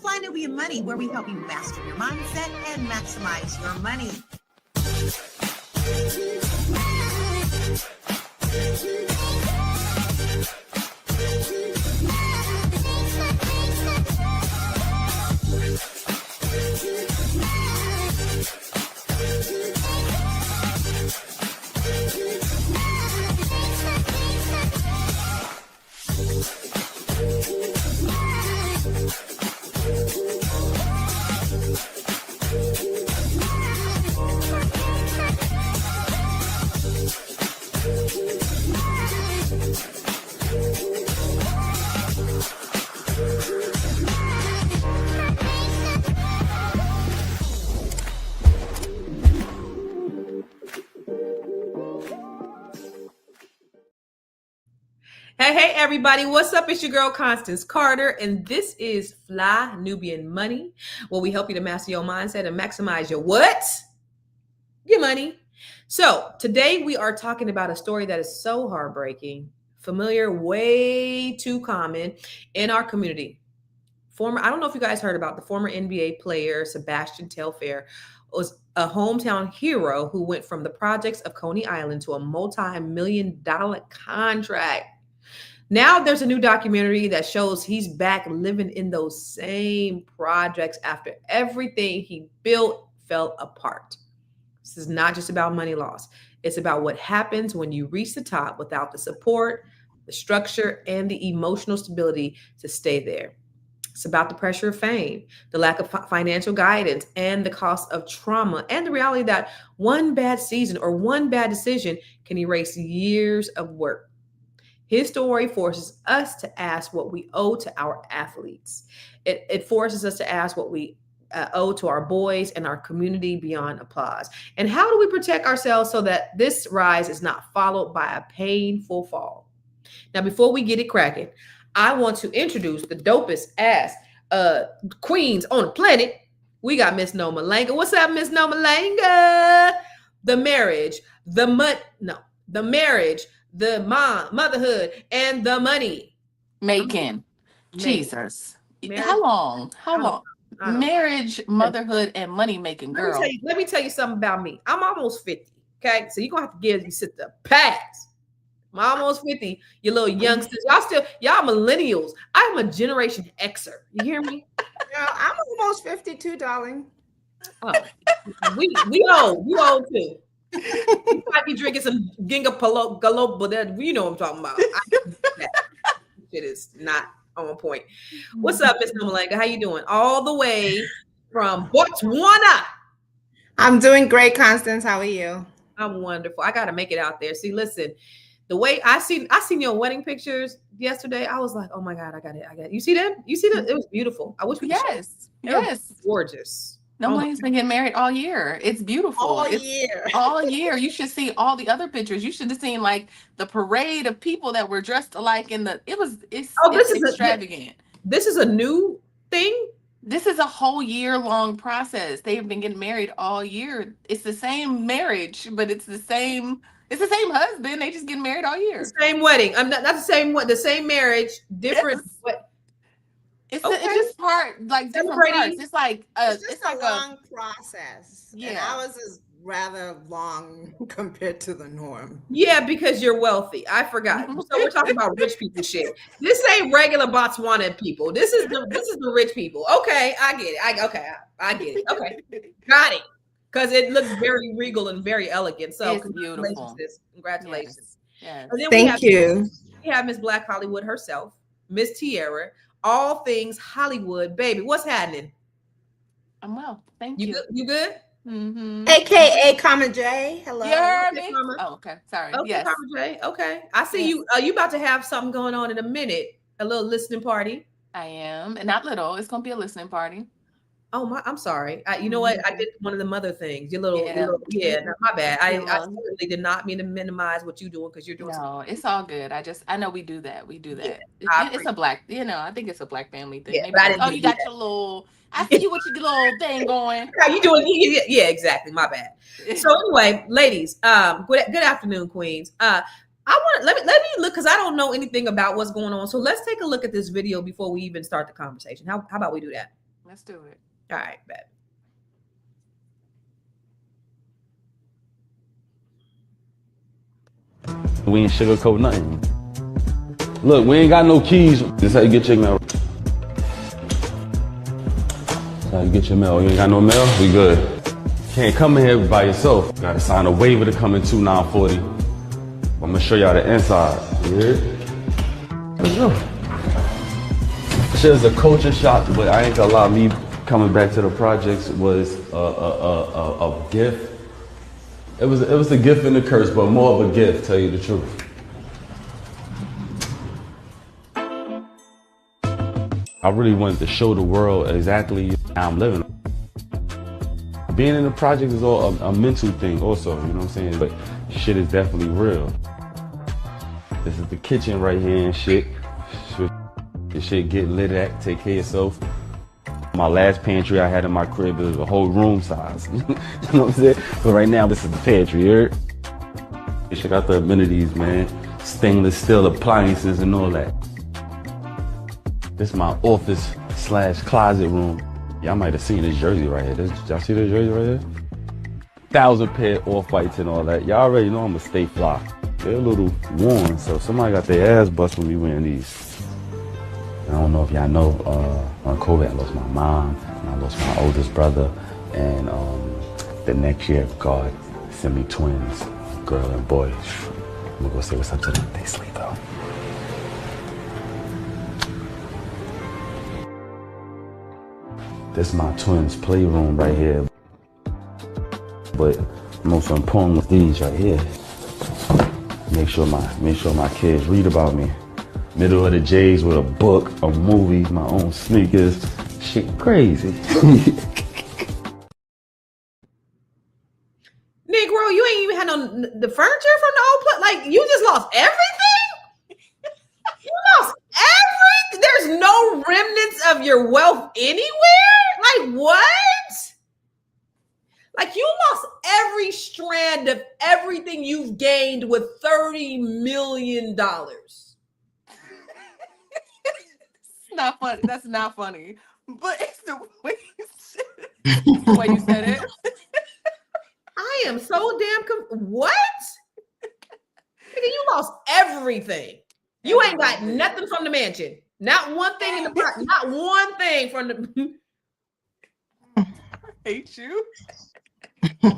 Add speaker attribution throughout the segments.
Speaker 1: Fly Nubian Money, where we help you master your mindset and maximize your money.
Speaker 2: Hey, everybody. What's up? It's your girl, Constance Carter, and this is Fly Nubian Money, where we help you to master your mindset and maximize your what? Your money. So today we are talking about a story that is so heartbreaking, familiar, way too common in our community. I don't know if you guys heard about the former NBA player, Sebastian Telfair, was a hometown hero who went from the projects of Coney Island to a multi-million-dollar contract. Now there's a new documentary that shows he's back living in those same projects after everything he built fell apart. This is not just about money loss. It's about what happens when you reach the top without the support, the structure, and the emotional stability to stay there. It's about the pressure of fame, the lack of financial guidance, and the cost of trauma, and the reality that one bad season or one bad decision can erase years of work. His story forces us to ask what we owe to our athletes. It forces us to ask what we owe to our boys and our community beyond applause. And how do we protect ourselves so that this rise is not followed by a painful fall? Now, before we get it cracking, I want to introduce the dopest ass queens on the planet. We got Miss Noma Langa. What's up, Miss Noma Langa? The marriage, the marriage, the motherhood, and the money
Speaker 3: making. Jesus.
Speaker 2: Marriage?
Speaker 3: How long? Marriage, motherhood, and money making, girl.
Speaker 2: Let me tell you something about me. I'm almost 50. Okay. So you're gonna have to give me the pass. I'm almost 50. You little youngsters. Y'all millennials. I'm a Generation Xer. You hear me?
Speaker 4: Yeah, I'm almost 52, darling.
Speaker 2: Oh, we old. You old too. You might be drinking some Ginga Galope, but you know what I'm talking about. It is not on point. What's up, Miss Nomalanga? How you doing? All the way from Botswana.
Speaker 4: I'm doing great, Constance. How are you?
Speaker 2: I'm wonderful. I got to make it out there. See, listen, the way I seen your wedding pictures yesterday, I was like, oh my God, I got it. You see that? It was beautiful. I wish we could share it.
Speaker 3: Yes.
Speaker 2: Gorgeous.
Speaker 3: Nobody's been getting married all year. It's beautiful. All year. You should see all the other pictures. You should have seen like the parade of people that were dressed alike it's extravagant.
Speaker 2: This is a new thing.
Speaker 3: This is a whole year-long process. They've been getting married all year. It's the same marriage, but it's the same husband. They just getting married all year.
Speaker 2: The same wedding. I'm not the same marriage, different.
Speaker 3: Yes. It's just different parts. It's like
Speaker 4: it's like a long process.
Speaker 3: Yeah,
Speaker 4: and ours is rather long compared to the norm.
Speaker 2: Yeah, because you're wealthy. I forgot. So we're talking about rich people shit. This ain't regular Botswana people. This is the rich people. Okay, I get it. I get it. Okay, got it. Because it looks very regal and very elegant. So
Speaker 3: it's beautiful.
Speaker 2: Congratulations.
Speaker 3: Yes.
Speaker 2: And then
Speaker 4: Thank you.
Speaker 2: We have Miss Black Hollywood herself, Miss Tierra. All things Hollywood, baby. What's happening?
Speaker 3: I'm well. Thank you.
Speaker 2: You good?
Speaker 3: Mm-hmm.
Speaker 4: AKA Comma J. Hello.
Speaker 3: You heard me? Oh, okay. Sorry.
Speaker 2: Okay,
Speaker 3: yes.
Speaker 2: Comma J. Okay. I see you. You about to have something going on in a minute. A little listening party.
Speaker 3: I am. And not little. It's going to be a listening party.
Speaker 2: Oh, I'm sorry. You know what? I did one of the mother things. Your little, my bad. I certainly did not mean to minimize what you're doing because you're doing.
Speaker 3: No, it's all good. I know we do that. It's a black, I think it's a black family thing.
Speaker 2: Yeah,
Speaker 3: you got your little, I see you with your little thing going.
Speaker 2: Yeah, you doing? Yeah, exactly. My bad. So anyway, ladies, good afternoon, queens. I want let me look because I don't know anything about what's going on. So let's take a look at this video before we even start the conversation. How about we do that?
Speaker 3: Let's do it.
Speaker 2: All right, bet.
Speaker 5: We ain't sugarcoat nothing. Look, we ain't got no keys. This how you get your mail. That's how you get your mail. You ain't got no mail? We good. Can't come in here by yourself. Gotta sign a waiver to come in 2940. I'm gonna show y'all the inside. You hear? Let's go. This is a culture shock, but I ain't gonna lie, me coming back to the projects was a gift. It was a gift and a curse, but more of a gift, tell you the truth. I really wanted to show the world exactly how I'm living. Being in the project is all a mental thing also, you know what I'm saying? But shit is definitely real. This is the kitchen right here and shit. This shit get lit at, take care of yourself. My last pantry I had in my crib was a whole room size. You know what I'm saying? But right now, this is the pantry, you heard? Check out the amenities, man. Stainless steel appliances and all that. This is my office / closet room. Y'all might have seen this jersey right here. Y'all see this jersey right here? 1,000 pair off-whites and all that. Y'all already know I'm gonna stay fly. They're a little worn, so somebody got their ass bust when me wearing these. I don't know if y'all know, on COVID, I lost my mom, and I lost my oldest brother, and the next year, God sent me twins, girl and boy. I'm gonna go say what's up to them. They sleep though. This is my twins' playroom right here. But most important was these right here. Make sure my kids read about me. Middle of the J's with a book, a movie, my own sneakers. Shit crazy.
Speaker 2: Negro, you ain't even had the furniture from the old place. Like, you just lost everything? You lost everything? There's no remnants of your wealth anywhere? Like, what? Like, you lost every strand of everything you've gained with $30 million.
Speaker 3: Not funny. That's not funny. But it's the way you said it.
Speaker 2: I am so damn what? Nigga, you lost everything. You ain't got nothing from the mansion. Not one thing in the park. Not one thing from the.
Speaker 3: I hate you.
Speaker 2: I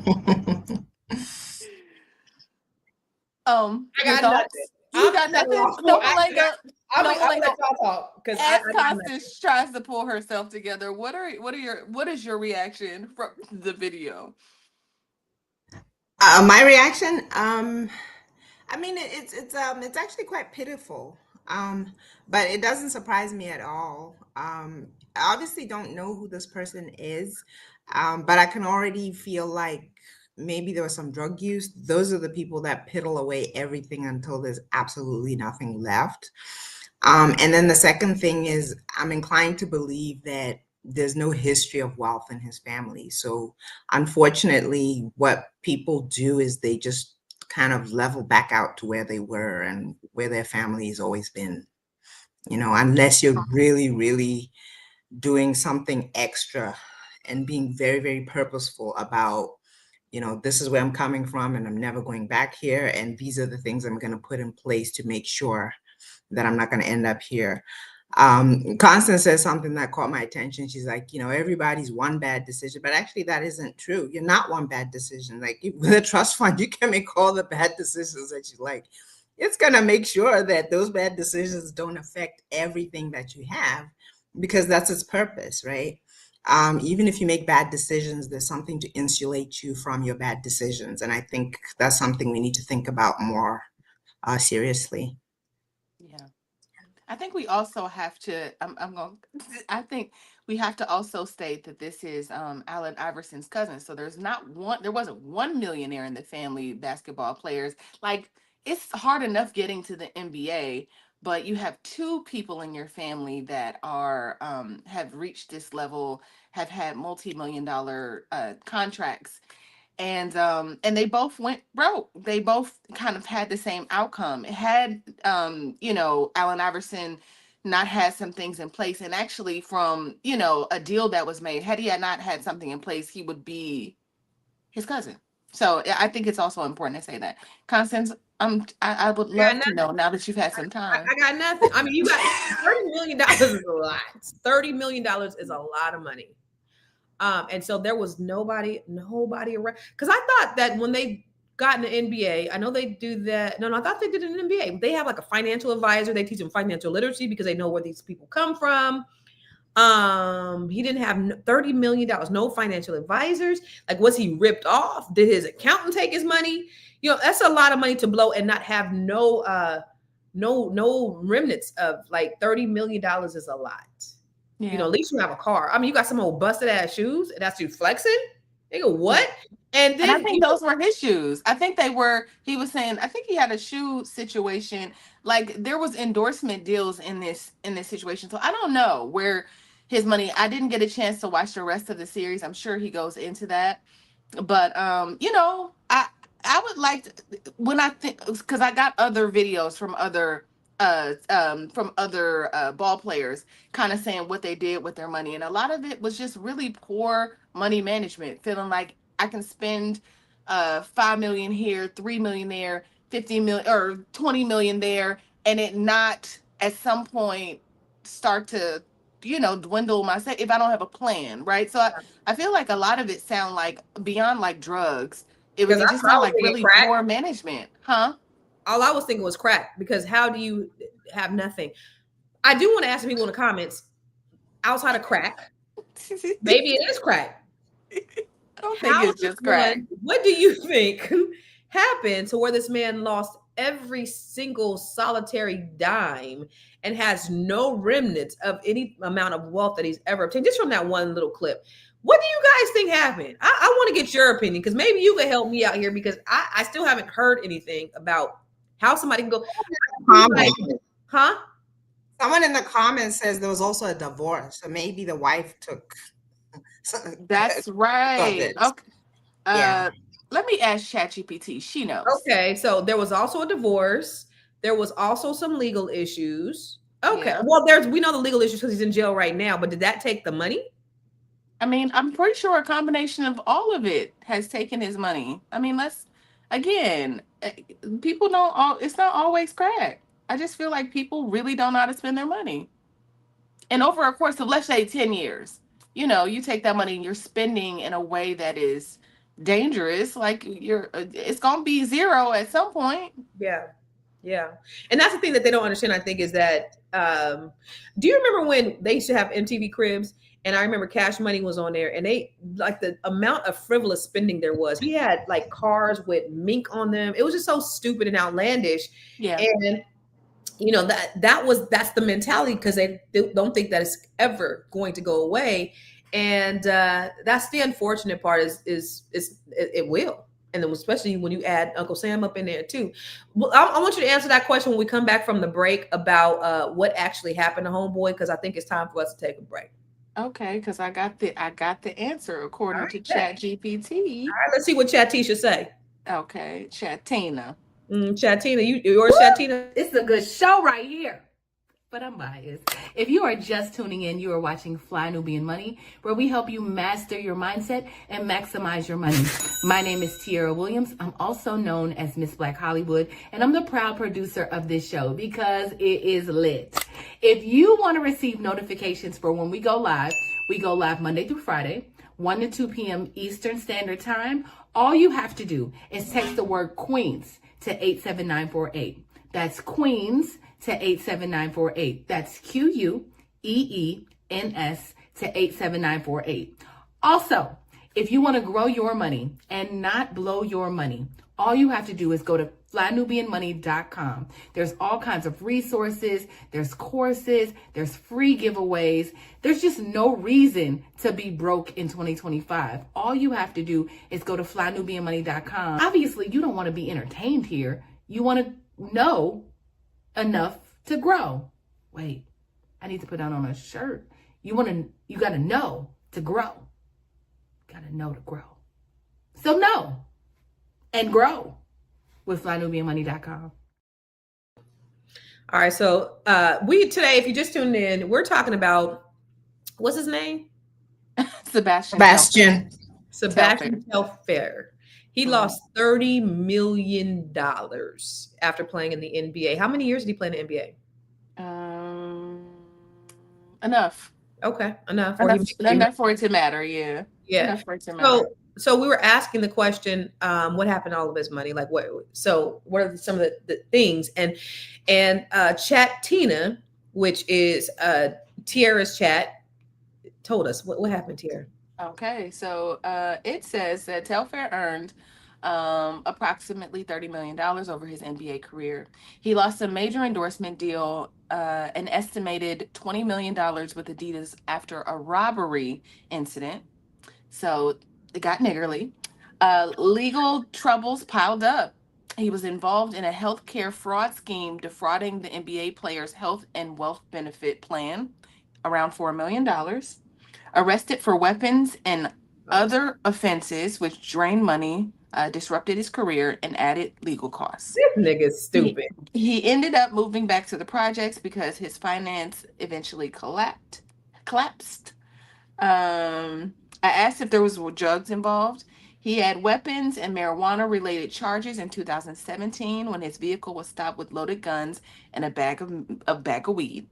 Speaker 2: got nothing.
Speaker 3: You got nothing. No, Malenga.
Speaker 2: I'm gonna let y'all talk because
Speaker 3: as Constance tries to pull herself together, what is your reaction from the video?
Speaker 4: My reaction, I mean, it's actually quite pitiful, but it doesn't surprise me at all. I obviously don't know who this person is, but I can already feel like maybe there was some drug use. Those are the people that piddle away everything until there's absolutely nothing left. And then the second thing is, I'm inclined to believe that there's no history of wealth in his family. So unfortunately, what people do is they just kind of level back out to where they were and where their family has always been, unless you're really, really doing something extra and being very, very purposeful about, this is where I'm coming from and I'm never going back here. And these are the things I'm going to put in place to make sure that I'm not going to end up here. Constance says something that caught my attention. She's like, everybody's one bad decision, but actually that isn't true. You're not one bad decision. Like with a trust fund, you can make all the bad decisions that you like. It's going to make sure that those bad decisions don't affect everything that you have, because that's its purpose, right? Even if you make bad decisions, there's something to insulate you from your bad decisions. And I think that's something we need to think about more seriously.
Speaker 3: Yeah. I think we also have to, I think we have to also state that this is Allen Iverson's cousin. So there wasn't one millionaire in the family basketball players. Like, it's hard enough getting to the NBA, but you have two people in your family that are, have reached this level, have had multi-million-dollar contracts. And they both went broke. They both kind of had the same outcome. Had Allen Iverson not had some things in place, and actually from, you know, a deal that was made, had he had not had something in place, he would be his cousin. So I think it's also important to say that. Constance, I would love to know now that you've had some time.
Speaker 2: I got nothing. I mean, you got $30 million is a lot. $30 million is a lot of money. And so there was nobody around. Because I thought that when they got in the NBA, I know they do that. No, I thought they did it in the NBA. They have like a financial advisor. They teach them financial literacy because they know where these people come from. He didn't have $30 million, no financial advisors. Like, was he ripped off? Did his accountant take his money? You know, that's a lot of money to blow and not have no remnants of. Like, $30 million is a lot. Yeah. You know, at least you have a car. I mean, you got some old busted ass shoes, and that's you flexing. They go, what? And then
Speaker 3: I think those were his shoes. I think they were. He was saying, I think he had a shoe situation. Like, there was endorsement deals in this situation. So I don't know where his money. I didn't get a chance to watch the rest of the series. I'm sure he goes into that. But you know, I would like to, when I think, because I got other videos from other ball players kind of saying what they did with their money, and a lot of it was just really poor money management, feeling like I can spend 5 million here, 3 million there, 50 million or 20 million there, and it not at some point start to, you know, dwindle myself if I don't have a plan, right? So I feel like a lot of it sound like beyond like drugs. It just sound like really poor management, huh?
Speaker 2: All I was thinking was crack, because how do you have nothing? I do want to ask people in the comments, outside of crack, maybe it is crack.
Speaker 3: I don't think it's just crack.
Speaker 2: What do you think happened to where this man lost every single solitary dime and has no remnants of any amount of wealth that he's ever obtained, just from that one little clip? What do you guys think happened? I want to get your opinion, because maybe you could help me out here, because I still haven't heard anything about how somebody can go. Huh?
Speaker 4: Someone in the comments says there was also a divorce, so maybe the wife took.
Speaker 3: That's right. Okay. Yeah. Let me ask ChatGPT. She knows.
Speaker 2: Okay, so there was also a divorce. There was also some legal issues. Okay, yeah. Well, we know the legal issues because he's in jail right now. But did that take the money?
Speaker 3: I mean, I'm pretty sure a combination of all of it has taken his money. I mean, people don't it's not always crack. I just feel like people really don't know how to spend their money. And over a course of, let's say, 10 years, you know, you take that money and you're spending in a way that is dangerous. Like, it's going to be zero at some point.
Speaker 2: Yeah. Yeah. And that's the thing that they don't understand, I think, is that, do you remember when they used to have MTV Cribs? And I remember Cash Money was on there, and they, like, the amount of frivolous spending there was. He had like cars with mink on them. It was just so stupid and outlandish. Yeah. And you know, that's the mentality, because they don't think that it's ever going to go away. And that's the unfortunate part is it will. And then especially when you add Uncle Sam up in there too. Well, I want you to answer that question when we come back from the break about what actually happened to Homeboy, because I think it's time for us to take a break.
Speaker 3: Okay, because I got the answer according to ChatGPT.
Speaker 2: All right, let's see what Chatisha say.
Speaker 3: Okay, Chatina.
Speaker 2: Chatina, yours, Chatina.
Speaker 6: It's a good show right here. But I'm biased. If you are just tuning in, you are watching Fly Nubian Money, where we help you master your mindset and maximize your money. My name is Tiara Williams. I'm also known as Miss Black Hollywood, and I'm the proud producer of this show because it is lit. If you want to receive notifications for when we go live Monday through Friday, 1 to 2 p.m. Eastern Standard Time. All you have to do is text the word Queens to 87948. That's Queens to 87948. That's QUEENS to 87948. Also, if you want to grow your money and not blow your money, all you have to do is go to flynubianmoney.com. There's all kinds of resources, there's courses, there's free giveaways. There's just no reason to be broke in 2025. All you have to do is go to flynubianmoney.com. Obviously, you don't want to be entertained here. You want to know enough to grow. Wait, I need to put that on a shirt. You got to know to grow. Got to know to grow. So know and grow with flynubianmoney.com.
Speaker 2: All right. So we today, if you just tuned in, we're talking about, what's his name?
Speaker 4: Sebastian
Speaker 2: Telfair. He lost $30 million after playing in the NBA. How many years did he play in the NBA?
Speaker 3: Enough.
Speaker 2: Okay, enough.
Speaker 3: Enough for it to matter. Yeah. Enough for it to matter.
Speaker 2: So we were asking the question, what happened to all of his money? Like what? So what are some of the things? And Chat Tina, which is Tiara's chat, told us what happened, Tiara.
Speaker 3: Okay, so it says that Telfair earned approximately $30 million over his NBA career. He lost a major endorsement deal, an estimated $20 million with Adidas after a robbery incident. So it got niggerly. Legal troubles piled up. He was involved in a healthcare fraud scheme defrauding the NBA players' health and wealth benefit plan, around $4 million. Arrested for weapons and other offenses which drained money, disrupted his career, and added legal costs.
Speaker 2: This nigga's stupid.
Speaker 3: He ended up moving back to the projects because his finance eventually collapsed. I asked if there was drugs involved. He had weapons and marijuana-related charges in 2017 when his vehicle was stopped with loaded guns and a bag of weed.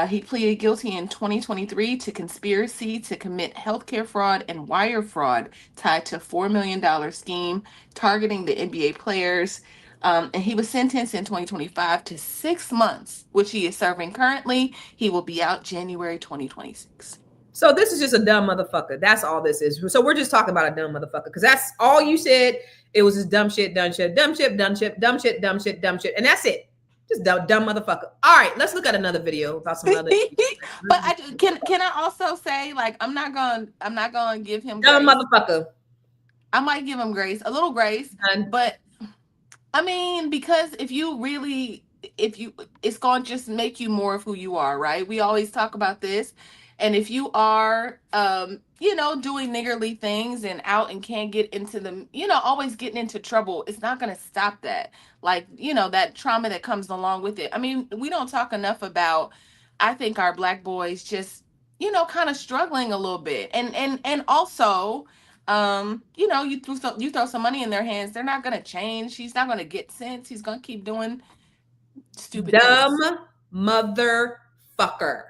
Speaker 3: He pleaded guilty in 2023 to conspiracy to commit healthcare fraud and wire fraud tied to a $4 million scheme targeting the NBA players. And he was sentenced in 2025 to 6 months, which he is serving currently. He will be out January 2026.
Speaker 2: So this is just a dumb motherfucker. That's all this is. So we're just talking about a dumb motherfucker because that's all you said. It was just dumb shit, dumb shit, dumb shit, dumb shit, dumb shit, dumb shit, dumb shit, and that's it. Just dumb motherfucker. All right, let's look at another video about some other.
Speaker 3: But can I also say, like, I'm not gonna give him
Speaker 2: dumb
Speaker 3: grace.
Speaker 2: Motherfucker.
Speaker 3: I might give him grace, a little grace, but I mean, because if it's gonna just make you more of who you are, right? We always talk about this. And if you are, doing niggerly things and out and can't get into them, always getting into trouble, it's not going to stop that. Like, that trauma that comes along with it. I mean, we don't talk enough about, I think, our Black boys just, kind of struggling a little bit. And also, you throw some money in their hands, they're not going to change. He's not going to get sense. He's going to keep doing stupid
Speaker 2: dumb
Speaker 3: things.
Speaker 2: Motherfucker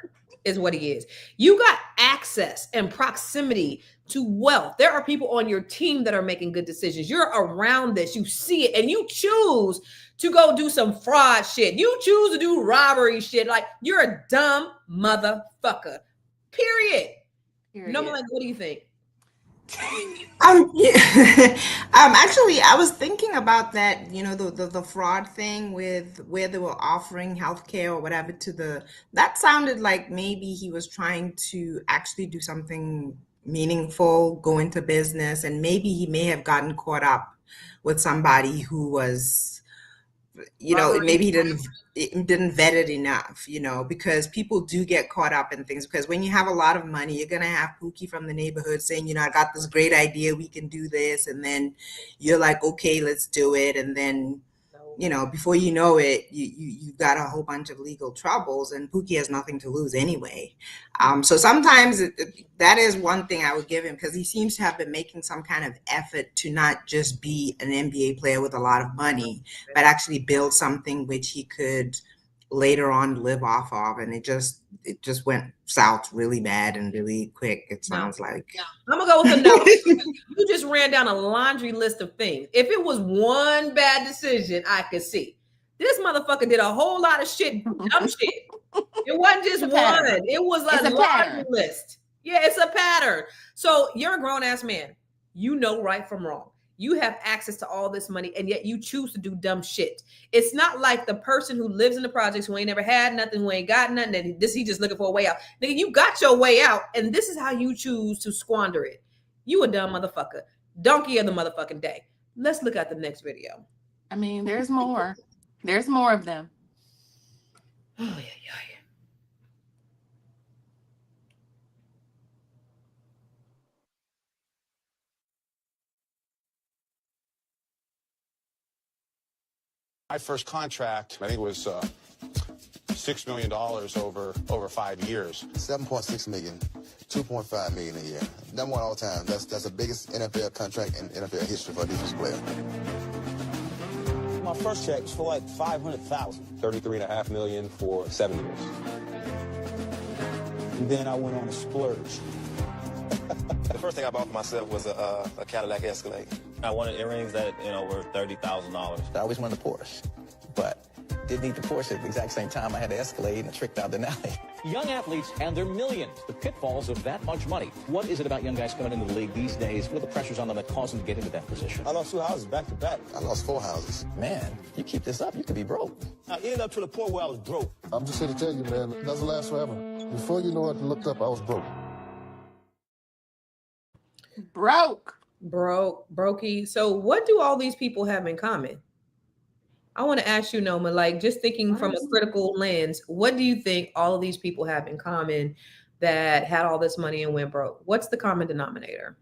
Speaker 2: is what he is. You got access and proximity to wealth. There are people on your team that are making good decisions. You're around this. You see it and you choose to go do some fraud shit. You choose to do robbery shit. Like, you're a dumb motherfucker. Period. No, like, what do you think?
Speaker 4: Actually, I was thinking about that, the fraud thing with where they were offering healthcare or whatever that sounded like maybe he was trying to actually do something meaningful, go into business, and maybe he may have gotten caught up with somebody who was, maybe he didn't vet it enough, because people do get caught up in things, because when you have a lot of money, you're going to have Pookie from the neighborhood saying, I got this great idea, we can do this. And then you're like, okay, let's do it. And then, before you know it, you've got a whole bunch of legal troubles, and Pookie has nothing to lose anyway. So sometimes that is one thing I would give him, because he seems to have been making some kind of effort to not just be an NBA player with a lot of money, but actually build something which he could later on live off of. And it just went south really bad and really quick, it sounds like.
Speaker 2: I'm gonna go with a no. You just ran down a laundry list of things. If it was one bad decision, I could see. This motherfucker did a whole lot of shit, dumb shit. It wasn't just one. It was a laundry list. Yeah, it's a pattern. So you're a grown-ass man. You know right from wrong. You have access to all this money, and yet you choose to do dumb shit. It's not like the person who lives in the projects, who ain't never had nothing, who ain't got nothing, and he just looking for a way out. Nigga, you got your way out, and this is how you choose to squander it. You a dumb motherfucker. Donkey of the motherfucking day. Let's look at the next video.
Speaker 3: I mean, there's more. There's more of them.
Speaker 2: Oh, yeah.
Speaker 7: My first contract, I think it was $6 million over 5 years.
Speaker 8: 7.6 million, 2.5 million a year. Number one all time. That's the biggest NFL contract in NFL history for a defensive player.
Speaker 9: My first check was for like $500,000.
Speaker 10: $33.5 million for 7 years.
Speaker 9: And then I went on a splurge.
Speaker 11: The first thing I bought for myself was a Cadillac Escalade.
Speaker 12: I wanted earrings that, were $30,000.
Speaker 13: I always wanted a Porsche, but didn't need the Porsche at the exact same time I had the Escalade and tricked out Denali.
Speaker 14: Young athletes and their millions, the pitfalls of that much money. What is it about young guys coming into the league these days? What are the pressures on them that cause them to get into that position?
Speaker 9: I lost 2 houses back to back.
Speaker 8: I lost 4 houses.
Speaker 13: Man, you keep this up, you could be broke.
Speaker 9: I ended up to the point where I was broke.
Speaker 15: I'm just here to tell you, man, it doesn't last forever. Before you know it, I looked up, I was broke.
Speaker 2: Brokey. So what do all these people have in common? I want to ask you, Noma, like just thinking from a critical lens, what do you think all of these people have in common that had all this money and went broke? What's the common denominator?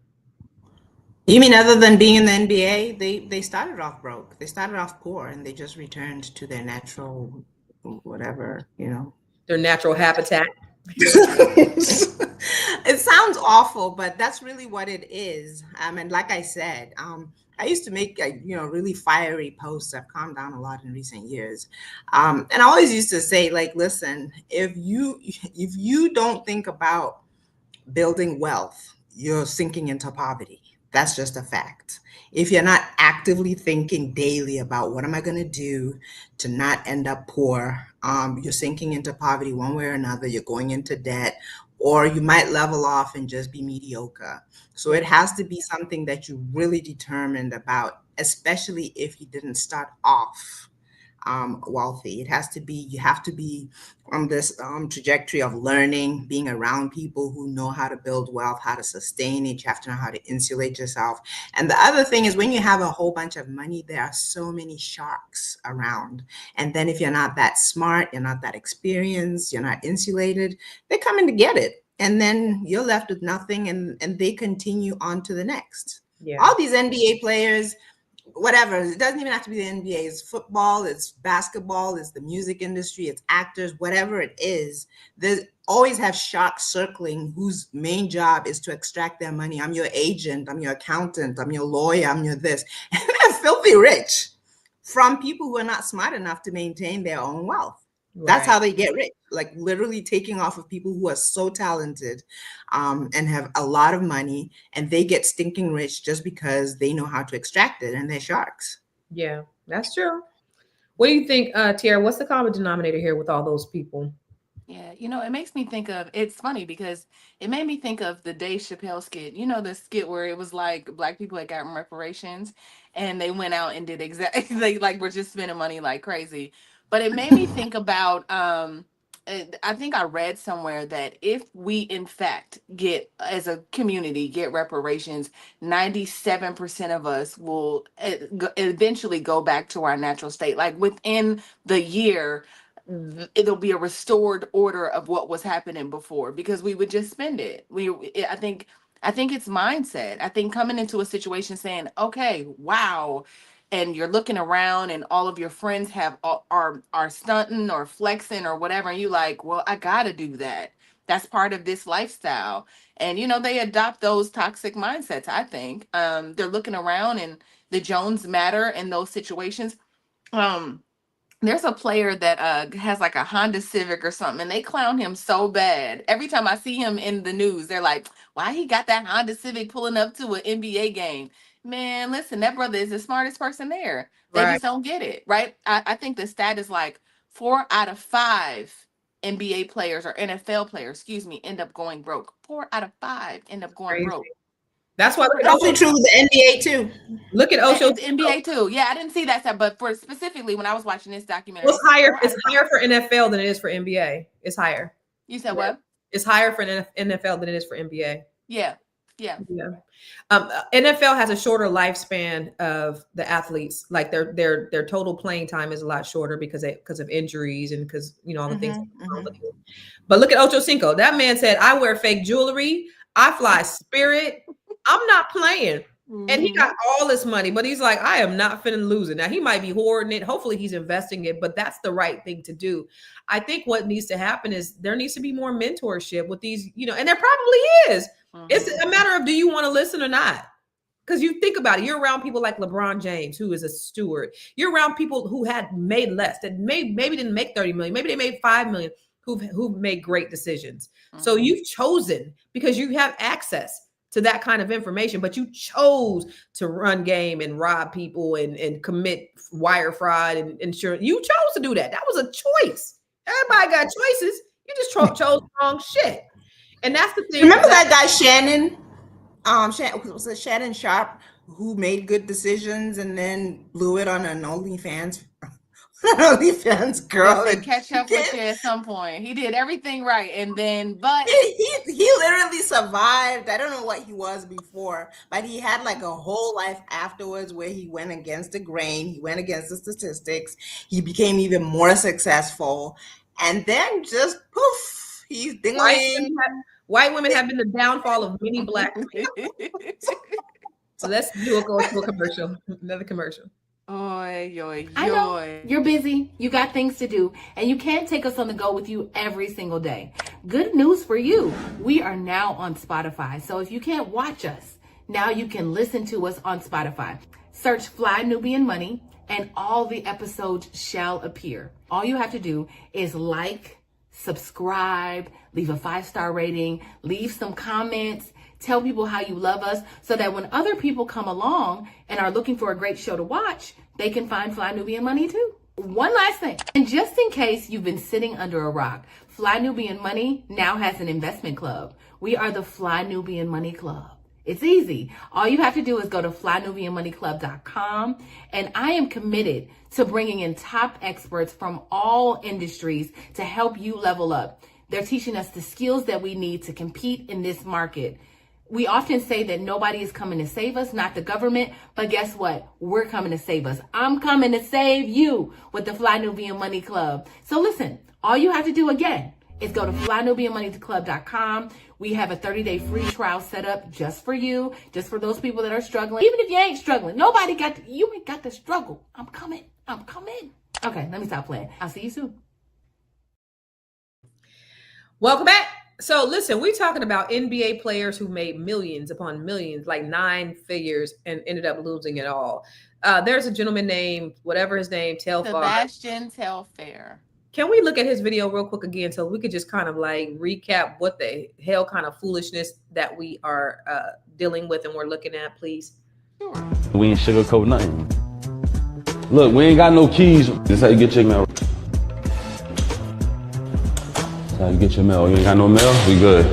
Speaker 4: You mean other than being in the NBA, they started off broke. They started off poor and they just returned to their natural whatever,
Speaker 2: Their natural habitat.
Speaker 4: It sounds awful, but that's really what it is. And like I said, I used to make really fiery posts. I've calmed down a lot in recent years, and I always used to say, like, listen, if you don't think about building wealth, you're sinking into poverty. That's just a fact. If you're not actively thinking daily about what am I going to do to not end up poor, you're sinking into poverty one way or another. You're going into debt, or you might level off and just be mediocre. So it has to be something that you're really determined about, especially if you didn't start off wealthy. You have to be on this trajectory of learning, being around people who know how to build wealth, how to sustain it. You have to know how to insulate yourself. And the other thing is, when you have a whole bunch of money, there are so many sharks around. And then if you're not that smart, you're not that experienced, you're not insulated, they're coming to get it. And then you're left with nothing, and they continue on to the next. Yeah. All these NBA players, whatever, it doesn't even have to be the NBA. It's football, it's basketball, it's the music industry, it's actors, whatever it is. They always have sharks circling whose main job is to extract their money. I'm your agent, I'm your accountant, I'm your lawyer, I'm your this. And they're filthy rich from people who are not smart enough to maintain their own wealth. Right. That's how they get rich, like literally taking off of people who are so talented and have a lot of money, and they get stinking rich just because they know how to extract it, and they're sharks.
Speaker 2: Yeah, that's true. What do you think, Tiara? What's the common denominator here with all those people?
Speaker 3: Yeah, it makes me think of, it's funny because it made me think of the Dave Chappelle skit. The skit where it was like Black people had gotten reparations and they went out and did exactly, they like were just spending money like crazy. But it made me think about, I think I read somewhere that if we, in fact, as a community, get reparations, 97% of us will eventually go back to our natural state. Like within the year, it'll be a restored order of what was happening before, because we would just spend it. I think it's mindset. I think coming into a situation saying, okay, wow, and you're looking around and all of your friends are stunting or flexing or whatever, and you like, well, I gotta do that. That's part of this lifestyle. And they adopt those toxic mindsets. I think they're looking around, and the Jones matter in those situations. There's a player that has like a Honda Civic or something, and they clown him so bad. Every time I see him in the news, they're like, why he got that Honda Civic pulling up to an NBA game? Man, listen, that brother is the smartest person there. They just don't get it, right? I think the stat is like 4 out of 5 NBA players, or NFL players, end up going broke. 4 out of 5 end up going broke.
Speaker 2: That's why
Speaker 4: it's also true with the NBA too.
Speaker 2: Look at Osho.
Speaker 3: The NBA too. Yeah, I didn't see that stuff, but for specifically when I was watching this documentary,
Speaker 2: it's higher. It's higher for NFL than it is for NBA. It's higher.
Speaker 3: You said what?
Speaker 2: It's higher for NFL than it is for NBA.
Speaker 3: Yeah.
Speaker 2: NFL has a shorter lifespan of the athletes. Like their total playing time is a lot shorter because of injuries and because all the things. But look at Ocho Cinco. That man said, "I wear fake jewelry. I fly Spirit. I'm not playing. And he got all this money, but he's like, I am not finna lose it. Now he might be hoarding it. Hopefully he's investing it, but that's the right thing to do. I think what needs to happen is there needs to be more mentorship with these, and there probably is. It's a matter of, do you want to listen or not? Because you think about it, you're around people like LeBron James, who is a steward. You're around people who had made less, that maybe didn't make 30 million, maybe they made 5 million, who've made great decisions. So you've chosen, because you have access to that kind of information, but you chose to run game and rob people and commit wire fraud and insurance. You chose to do that. That was a choice. Everybody got choices. You just chose the wrong shit. And that's the thing.
Speaker 4: Remember that guy Shannon? Was it Shannon Sharp, who made good decisions and then blew it on an OnlyFans girl?
Speaker 3: And catch up with you at some point. He did everything right, and then but
Speaker 4: he literally survived. I don't know what he was before, but he had like a whole life afterwards where he went against the grain. He went against the statistics. He became even more successful, and then just poof, he's dingling.
Speaker 2: White women have been the downfall of many black women. So let's go to a commercial. Another commercial.
Speaker 6: I know you're busy, you got things to do, and you can't take us on the go with you every single day. Good news for you. We are now on Spotify. So if you can't watch us, now you can listen to us on Spotify. Search Fly Nubian Money and all the episodes shall appear. All you have to do is like, subscribe, leave a 5-star rating, leave some comments, tell people how you love us, so that when other people come along and are looking for a great show to watch, they can find Fly Nubian Money too. One last thing, and just in case you've been sitting under a rock, Fly Nubian Money now has an investment club. We are the Fly Nubian Money Club. It's easy. All you have to do is go to flynubianmoneyclub.com, and I am committed to bringing in top experts from all industries to help you level up. They're teaching us the skills that we need to compete in this market. We often say that nobody is coming to save us, not the government, but guess what? We're coming to save us. I'm coming to save you with the Fly Nubian Money Club. So listen, all you have to do again is go to flynubianmoneyclub.com. We have a 30-day free trial set up just for you, just for those people that are struggling. Even if you ain't struggling, you ain't got to struggle. I'm coming. Okay, let me stop playing. I'll see you soon.
Speaker 2: Welcome back. So listen, we're talking about NBA players who made millions upon millions, like 9 figures, and ended up losing it all. There's a gentleman named, whatever his name, Telfair.
Speaker 3: Sebastian Telfair.
Speaker 2: Can we look at his video real quick again so we could just kind of like recap what the hell kind of foolishness that we are dealing with and we're looking at, please?
Speaker 3: Sure.
Speaker 5: We ain't sugarcoat nothing. Look, we ain't got no keys. This is how you get your mail. That's how you get your mail. You ain't got no mail? We good.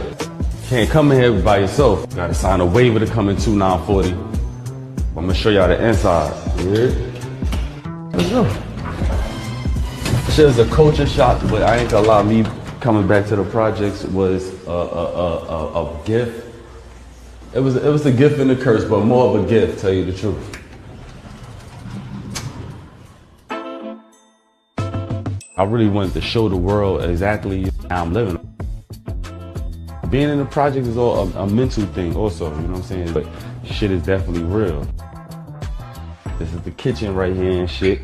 Speaker 5: Can't come in here by yourself. Gotta sign a waiver to come in 2940. I'm gonna show y'all the inside. You hear? Let's go. Shit is a culture shock, but I ain't gonna lie, me coming back to the projects was a gift. It was a gift and a curse, but more of a gift, tell you the truth. I really wanted to show the world exactly how I'm living. Being in the project is all a mental thing also, you know what I'm saying? But shit is definitely real. This is the kitchen right here and shit.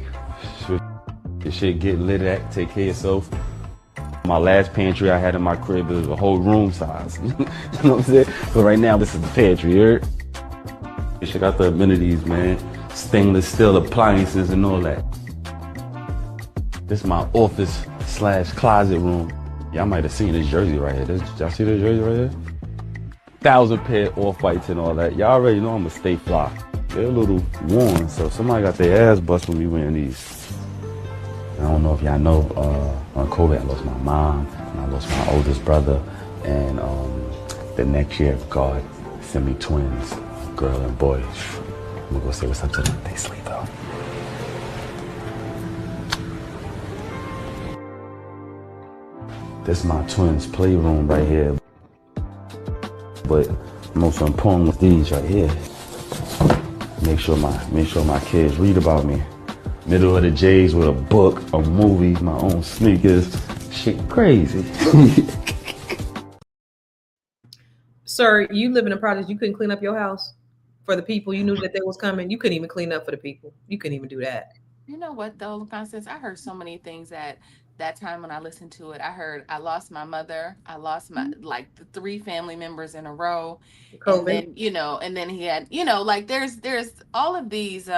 Speaker 5: This shit get lit at, take care of yourself. My last pantry I had in my crib is a whole room size. You know what I'm saying? But right now this is the pantry, you heard? This shit got the amenities, man. Stainless steel appliances and all that. This is my office / closet room. Y'all might have seen this jersey right here. Y'all see this jersey right here? 1,000 pair off-whites and all that. Y'all already know I'm gonna stay fly. They're a little worn, so somebody got their ass bust when me wearing these. I don't know if y'all know, on COVID I lost my mom, and I lost my oldest brother, and the next year, God sent me twins, girl and boy. I'm gonna go say what's up to them. They sleep out. This is my twins' playroom right here. But most important was these right here. Make sure my kids read about me. Middle of the J's with a book, a movie, my own sneakers. Shit crazy.
Speaker 2: Sir, you live in a project, you couldn't clean up your house for the people. You knew that they was coming. You couldn't even clean up for the people. You couldn't even do that.
Speaker 3: You know what though, Constance? I heard so many things that time when I listened to it. I heard I lost my mother. I lost my like the 3 family members in a row.
Speaker 2: COVID.
Speaker 3: And then, and then he had, like there's all of these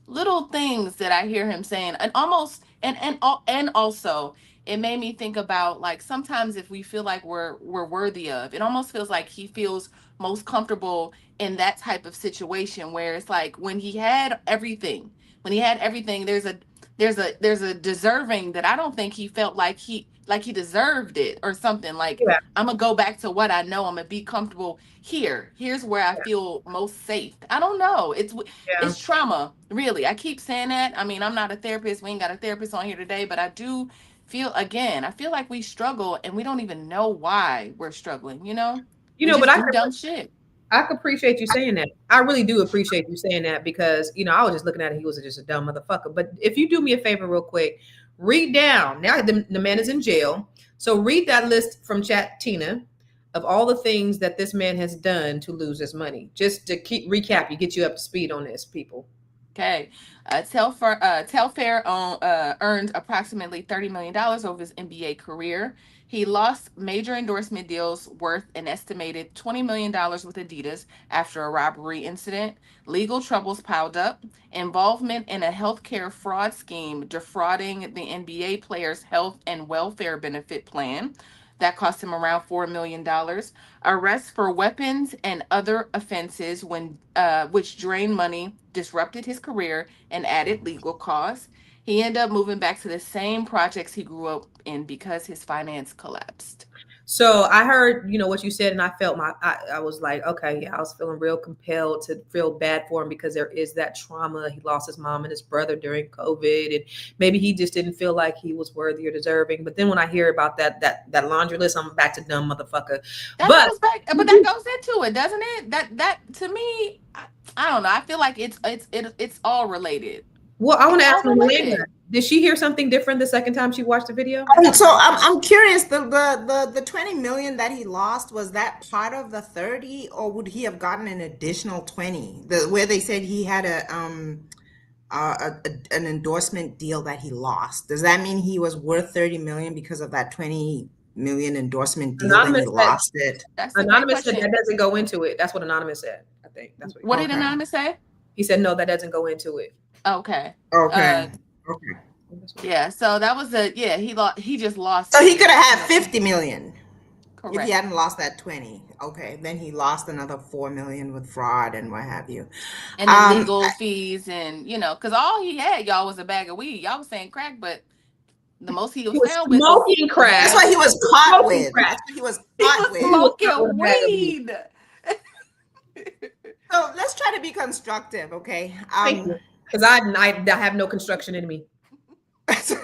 Speaker 3: little things that I hear him saying, and almost and also it made me think about, like, sometimes if we feel like we're worthy of, it almost feels like he feels most comfortable in that type of situation where it's like when he had everything, there's a deserving that I don't think he felt like he deserved it or something. Like,
Speaker 2: Yeah.
Speaker 3: I'm gonna go back to what I know. I'm gonna be comfortable here. Here's where I feel most safe. I don't know. It's trauma, really. I keep saying that. I mean, I'm not a therapist. We ain't got a therapist on here today, but I do feel like we struggle and we don't even know why we're struggling.
Speaker 2: But I
Speaker 3: do dumb shit.
Speaker 2: I appreciate you saying that. I really do appreciate you saying that because, I was just looking at it. He was just a dumb motherfucker. But if you do me a favor real quick, read down. Now the man is in jail. So read that list from Chat Tina of all the things that this man has done to lose his money. Just to recap, get you up to speed on this, people.
Speaker 3: Okay. Telfair earned approximately $30 million over his NBA career. He lost major endorsement deals worth an estimated $20 million with Adidas after a robbery incident. Legal troubles piled up. Involvement in a healthcare fraud scheme defrauding the NBA players' health and welfare benefit plan. That cost him around $4 million. Arrests for weapons and other offenses which drained money, disrupted his career, and added legal costs. He ended up moving back to the same projects he grew up in because his finance collapsed.
Speaker 2: So I heard, what you said, and I felt I was like, okay, yeah, I was feeling real compelled to feel bad for him because there is that trauma. He lost his mom and his brother during COVID, and maybe he just didn't feel like he was worthy or deserving. But then when I hear about that laundry list, I'm back to dumb motherfucker.
Speaker 3: But that goes into it, doesn't it? That to me, I don't know. I feel like it's all related.
Speaker 2: Well, I want to ask Melania, did she hear something different the second time she watched the video?
Speaker 4: So I'm curious, the 20 million that he lost, was that part of the 30, or would he have gotten an additional 20? Where they said he had an endorsement deal that he lost. Does that mean he was worth 30 million because of that 20 million endorsement deal and he lost it?
Speaker 2: Anonymous said that doesn't go into it. That's what Anonymous said. I think that's
Speaker 3: what did Anonymous say?
Speaker 2: He said no, that doesn't go into it.
Speaker 3: Okay.
Speaker 4: Okay.
Speaker 3: Yeah. So that was he just lost.
Speaker 4: So he could have had 50 million.
Speaker 3: Correct.
Speaker 4: If he hadn't lost that 20. Okay. Then he lost another 4 million with fraud and what have you.
Speaker 3: And the legal fees and, because all he had, y'all, was a bag of weed. Y'all was saying crack, but the most he was found with
Speaker 2: smoking crack.
Speaker 4: That's what he was caught with. That's what he was caught with.
Speaker 3: Smoking weed.
Speaker 4: So let's try to be constructive, okay?
Speaker 2: Thank you. Because I have no construction in me.
Speaker 4: So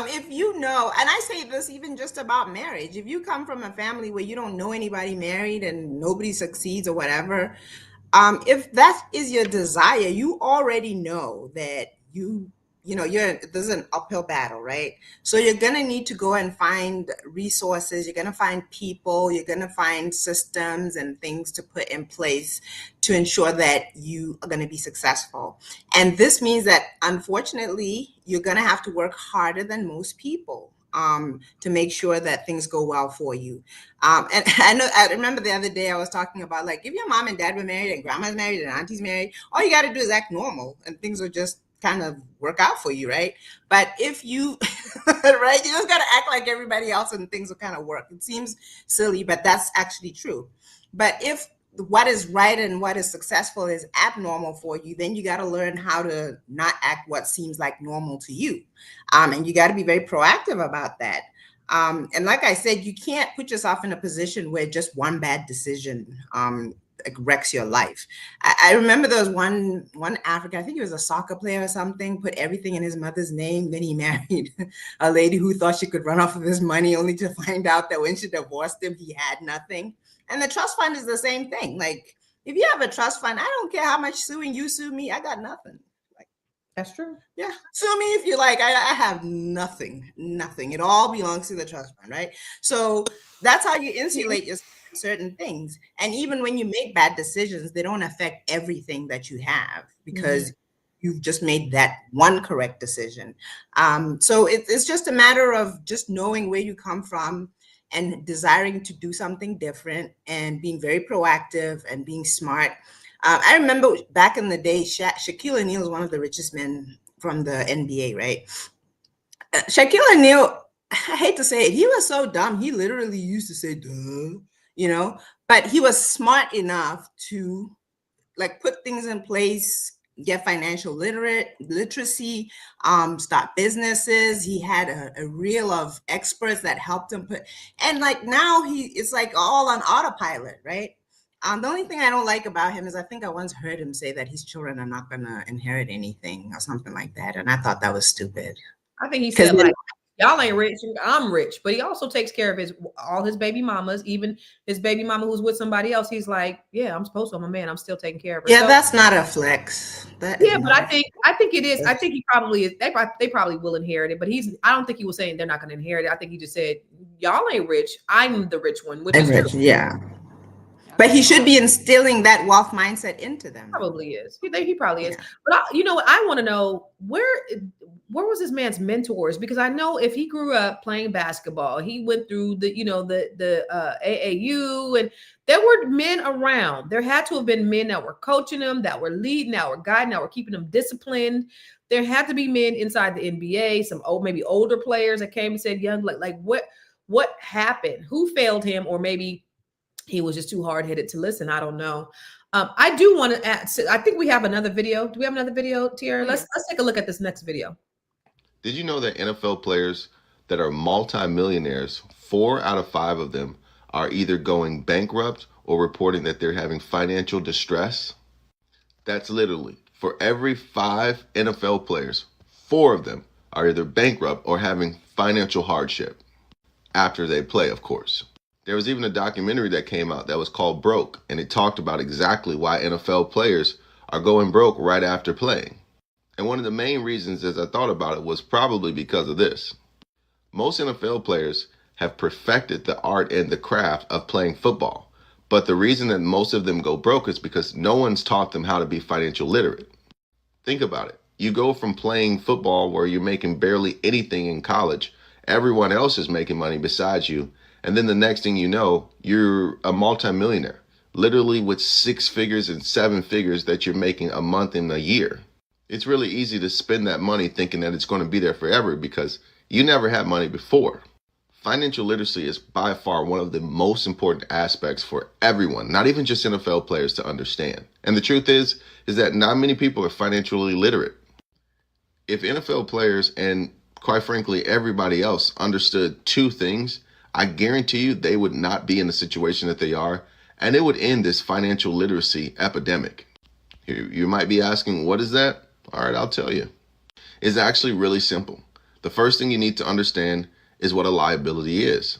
Speaker 4: if you know, and I say this even just about marriage, if you come from a family where you don't know anybody married and nobody succeeds or whatever, if that is your desire, you already know that there's an uphill battle, right? So you're going to need to go and find resources. You're going to find people. You're going to find systems and things to put in place to ensure that you are going to be successful. And this means that, unfortunately, you're going to have to work harder than most people to make sure that things go well for you. And I remember the other day I was talking about, like, if your mom and dad were married and grandma's married and auntie's married, all you got to do is act normal and things will just kind of work out for you, right? But if you, right, you just got to act like everybody else and things will kind of work. It seems silly, but that's actually true. But if what is right and what is successful is abnormal for you, then you got to learn how to not act what seems like normal to you. And you got to be very proactive about that. And like I said, you can't put yourself in a position where just one bad decision wrecks your life. I remember there was one African, I think he was a soccer player or something, put everything in his mother's name. Then he married a lady who thought she could run off of his money, only to find out that when she divorced him, he had nothing. And the trust fund is the same thing. Like, if you have a trust fund, I don't care how much suing you sue me, I got nothing. Like,
Speaker 2: that's true.
Speaker 4: Yeah, sue me if you like. I have nothing. It all belongs to the trust fund, right? So that's how you insulate yourself certain things. And even when you make bad decisions, they don't affect everything that you have because you've just made that one correct decision. So it's just a matter of just knowing where you come from and desiring to do something different and being very proactive and being smart. I remember back in the day, Shaquille O'Neal was one of the richest men from the NBA, right? Shaquille O'Neal, I hate to say it, he was so dumb. He literally used to say, duh, you know, but he was smart enough to like put things in place, get financial literacy, start businesses. He had a reel of experts that helped him and like now it's like all on autopilot, right? The only thing I don't like about him is I think I once heard him say that his children are not gonna inherit anything or something like that. And I thought that was stupid.
Speaker 2: I think he said like, y'all ain't rich, I'm rich. But he also takes care of all his baby mamas, even his baby mama who's with somebody else. He's like, yeah, I'm supposed to, I'm a man, I'm still taking care of her.
Speaker 4: Yeah,
Speaker 2: so,
Speaker 4: that's not a flex.
Speaker 2: But I think it is. I think he probably is. They probably will inherit it, but I don't think he was saying they're not going to inherit it. I think he just said, y'all ain't rich, I'm the rich one. Which is
Speaker 4: rich, yeah. But he should be instilling that wealth mindset into them.
Speaker 2: Probably is. He probably is. But you know what? I want to know where was this man's mentors? Because I know if he grew up playing basketball, he went through the AAU, and there were men around. There had to have been men that were coaching him, that were leading, that were guiding, that were keeping him disciplined. There had to be men inside the NBA, some maybe older players that came and said, "Young, like what happened? Who failed him, or maybe." He was just too hard-headed to listen. I don't know. I do want to add, I think we have another video. Do we have another video, Tiara? Let's take a look at this next video.
Speaker 16: Did you know that NFL players that are multimillionaires, 4 out of 5 of them are either going bankrupt or reporting that they're having financial distress? That's literally, for every 5 NFL players, 4 of them are either bankrupt or having financial hardship after they play, of course. There was even a documentary that came out that was called Broke, and it talked about exactly why NFL players are going broke right after playing. And one of the main reasons, as I thought about it, was probably because of this. Most NFL players have perfected the art and the craft of playing football, but the reason that most of them go broke is because no one's taught them how to be financial literate. Think about it. You go from playing football where you're making barely anything in college, everyone else is making money besides you, and then the next thing you know, you're a multimillionaire, literally with 6 figures and 7 figures that you're making a month and a year. It's really easy to spend that money thinking that it's going to be there forever because you never had money before. Financial literacy is by far one of the most important aspects for everyone, not even just NFL players, to understand. And the truth is that not many people are financially literate. If NFL players and quite frankly everybody else understood 2 things, I guarantee you they would not be in the situation that they are, and it would end this financial literacy epidemic. You might be asking, what is that? All right, I'll tell you. It's actually really simple. The first thing you need to understand is what a liability is.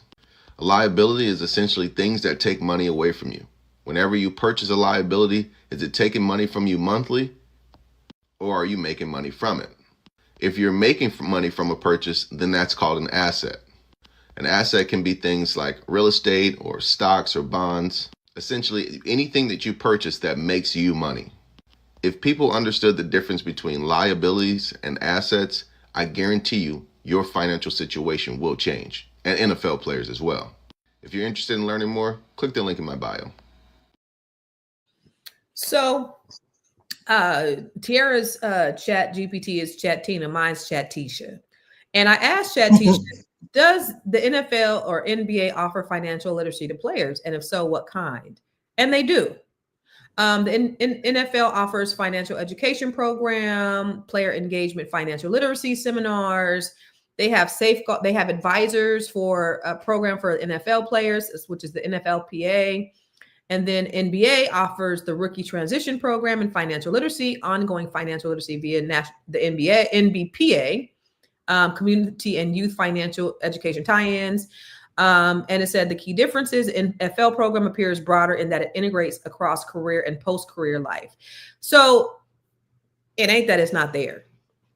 Speaker 16: A liability is essentially things that take money away from you. Whenever you purchase a liability, is it taking money from you monthly, or are you making money from it? If you're making money from a purchase, then that's called an asset. An asset can be things like real estate or stocks or bonds, essentially anything that you purchase that makes you money. If people understood the difference between liabilities and assets, I guarantee you your financial situation will change, and NFL players as well. If you're interested in learning more, click the link in my bio.
Speaker 2: So Tiara's chat GPT is Chat Tina, mine's Chat Tisha. And I asked Chat Tisha, does the NFL or NBA offer financial literacy to players? And if so, what kind? And they do. The NFL offers financial education program, player engagement, financial literacy seminars. They have advisors for a program for NFL players, which is the NFLPA. And then NBA offers the rookie transition program and financial literacy, ongoing financial literacy via the NBPA. Community and youth financial education tie-ins. And it said the key differences in NFL program appears broader in that it integrates across career and post-career life. So it ain't that it's not there.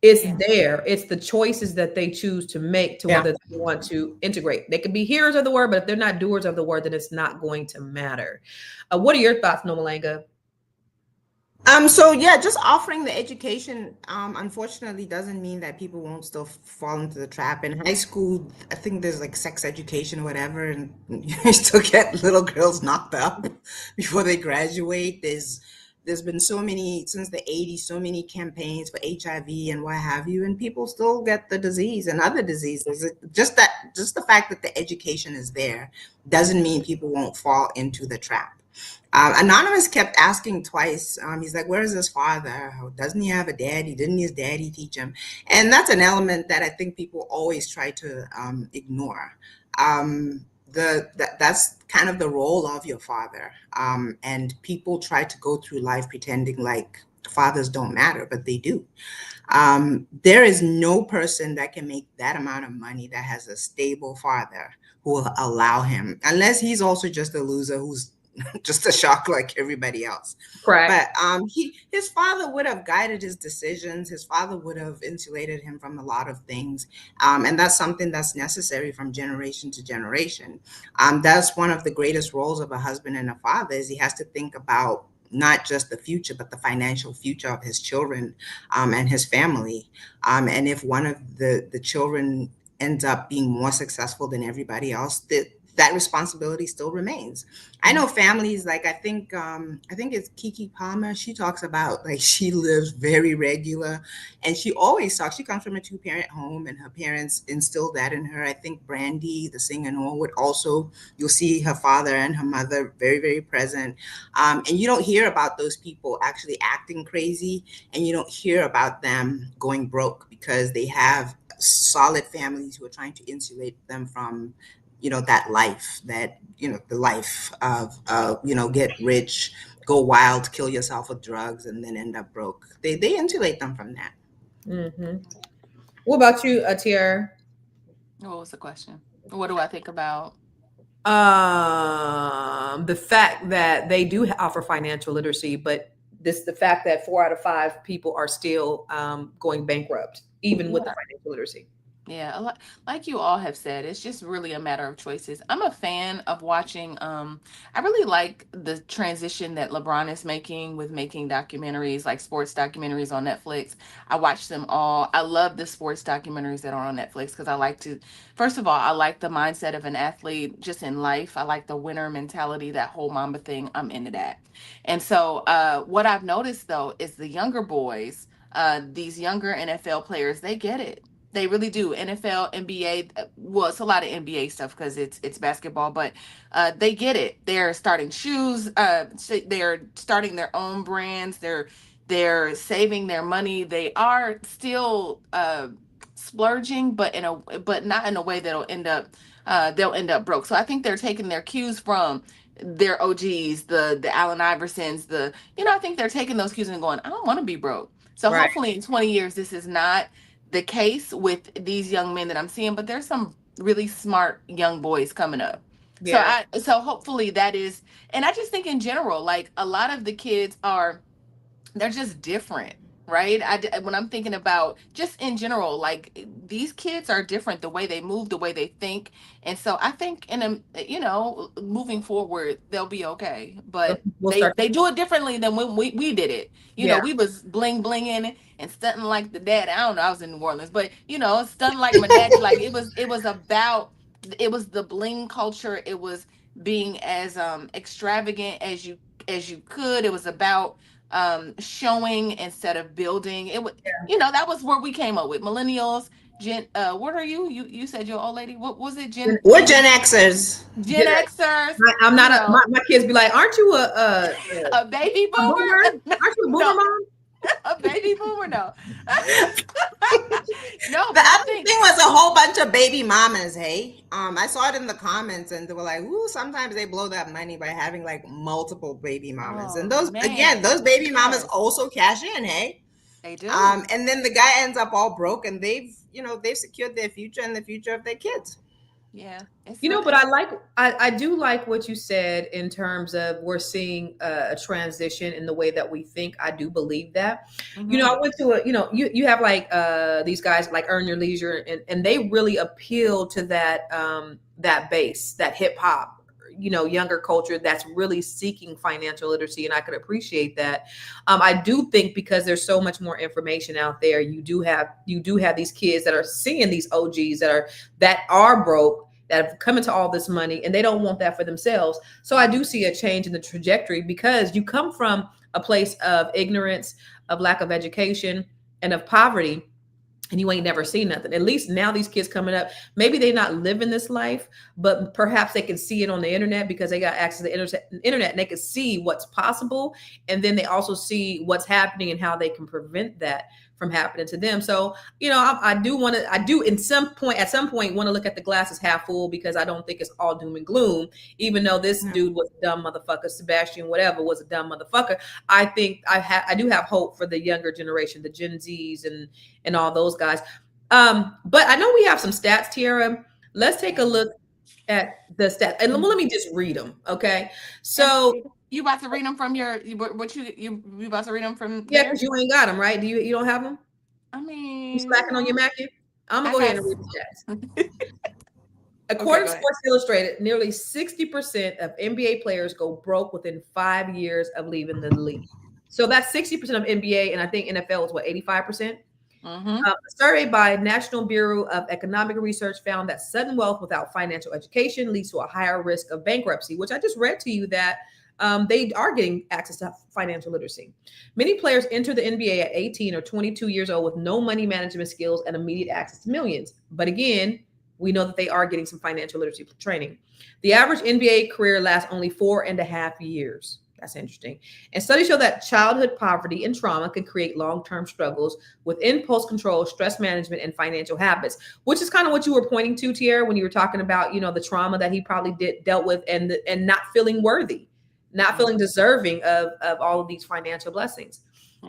Speaker 2: It's there. It's the choices that they choose to make to whether they want to integrate. They could be hearers of the word, but if they're not doers of the word, then it's not going to matter. What are your thoughts, Nomalanga?
Speaker 4: So yeah, just offering the education, unfortunately doesn't mean that people won't still fall into the trap. In high school, I think there's like sex education or whatever, and you still get little girls knocked up before they graduate. There's been so many since the 80s, so many campaigns for HIV and what have you, and people still get the disease and other diseases. Just the fact that the education is there doesn't mean people won't fall into the trap. Anonymous kept asking twice. He's like, where is his father? Doesn't he have a daddy? Didn't his daddy teach him? And that's an element that I think people always try to ignore. That's kind of the role of your father. And people try to go through life pretending like fathers don't matter, but they do. There is no person that can make that amount of money that has a stable father who will allow him, unless he's also just a loser who's just a shock like everybody else.
Speaker 2: Correct.
Speaker 4: But his father would have guided his decisions. His father would have insulated him from a lot of things. And that's something that's necessary from generation to generation. That's one of the greatest roles of a husband and a father, is he has to think about not just the future, but the financial future of his children and his family. And if one of the children ends up being more successful than everybody else, that responsibility still remains. I know families, like I think it's Kiki Palmer. She talks about, like, she lives very regular, and she always talks. She comes from a 2-parent home, and her parents instilled that in her. I think Brandy, the singer Norwood, also, you'll see her father and her mother very, very present. And you don't hear about those people actually acting crazy, and you don't hear about them going broke because they have solid families who are trying to insulate them from that life, the life of, get rich, go wild, kill yourself with drugs, and then end up broke. They insulate them from that.
Speaker 2: Mm-hmm. What about you, Atira?
Speaker 3: What was the question? What do I think about?
Speaker 2: The fact that they do offer financial literacy, but the fact that 4 out of 5 people are still going bankrupt, even with the financial literacy.
Speaker 3: Yeah, like you all have said, it's just really a matter of choices. I'm a fan of watching. I really like the transition that LeBron is making with making documentaries, like sports documentaries on Netflix. I watch them all. I love the sports documentaries that are on Netflix because I like to, first of all, I like the mindset of an athlete just in life. I like the winner mentality, that whole Mamba thing. I'm into that. And so what I've noticed, though, is the younger boys, these younger NFL players, they get it. They really do. NFL, NBA, well, it's a lot of NBA stuff because it's basketball, but they get it. They're starting shoes. They're starting their own brands. They're saving their money. They are still splurging, but not in a way that'll end up they'll end up broke. So I think they're taking their cues from their OGs, the Allen Iversons, I think they're taking those cues and going, I don't want to be broke. So hopefully in 20 years, this is not the case with these young men that I'm seeing, but there's some really smart young boys coming up. Yeah. So hopefully that is, and I just think in general, like a lot of the kids they're just different, right? When I'm thinking about just in general, like these kids are different, the way they move, the way they think. And so I think moving forward, they'll be okay, but they do it differently than when we did it. We was bling blinging and stunting like the dad. I don't know, I was in New Orleans, but stunting like my daddy. Like it was the bling culture. It was being as extravagant as you could. It was about showing instead of building. It was, that was where we came up with millennials. What are you? You said you're old lady. What was it?
Speaker 4: We're Gen Xers.
Speaker 3: Gen Xers.
Speaker 2: I'm not my kids be like, aren't you a
Speaker 3: baby boomer?
Speaker 2: Aren't you a boomer mom?
Speaker 3: A baby boomer? No. No.
Speaker 4: The other thing was a whole bunch of baby mamas. Hey, I saw it in the comments, and they were like, "Ooh, sometimes they blow that money by having like multiple baby mamas." And those baby mamas also cash in. Hey,
Speaker 3: they do.
Speaker 4: And then the guy ends up all broke, and they've secured their future and the future of their kids.
Speaker 3: Yeah.
Speaker 2: But I do like what you said in terms of we're seeing a transition in the way that we think. I do believe that.
Speaker 3: Mm-hmm.
Speaker 2: I went to you have like these guys like Earn Your Leisure, and they really appeal to that base, that hip hop, younger culture that's really seeking financial literacy, and I could appreciate that. I do think because there's so much more information out there, you do have these kids that are seeing these OGs that are broke, that have come into all this money, and they don't want that for themselves. So I do see a change in the trajectory, because you come from a place of ignorance, of lack of education, and of poverty, and you ain't never seen nothing. At least now these kids coming up, maybe they're not living this life, but perhaps they can see it on the internet because they got access to the internet, and they can see what's possible. And then they also see what's happening and how they can prevent that from happening to them. So, I do at some point want to look at the glass as half full, because I don't think it's all doom and gloom. Even though this dude was a dumb motherfucker, Sebastian whatever was a dumb motherfucker, I think I do have hope for the younger generation, the Gen Zs and all those guys. But I know we have some stats, Tiara. Let's take a look at the stats, and let me just read them. Okay, so
Speaker 3: you about to read them from your you about to read them from?
Speaker 2: Yeah, because you ain't got them, right? You don't have them?
Speaker 3: I mean,
Speaker 2: you slacking on your Mackie? I'm gonna go ahead and read the stats. According to Sports Illustrated, nearly 60% of NBA players go broke within 5 years of leaving the league. So that's 60% of NBA, and I think NFL is what, 85%?
Speaker 3: Mm-hmm.
Speaker 2: A survey by National Bureau of Economic Research found that sudden wealth without financial education leads to a higher risk of bankruptcy, which I just read to you that they are getting access to financial literacy. Many players enter the NBA at 18 or 22 years old with no money management skills and immediate access to millions. But again, we know that they are getting some financial literacy training. The average NBA career lasts only 4.5 years. That's interesting. And studies show that childhood poverty and trauma can create long-term struggles with impulse control, stress management, and financial habits, which is kind of what you were pointing to, Tiara, when you were talking about, the trauma that he probably dealt with, and not feeling worthy, not feeling deserving of all of these financial blessings.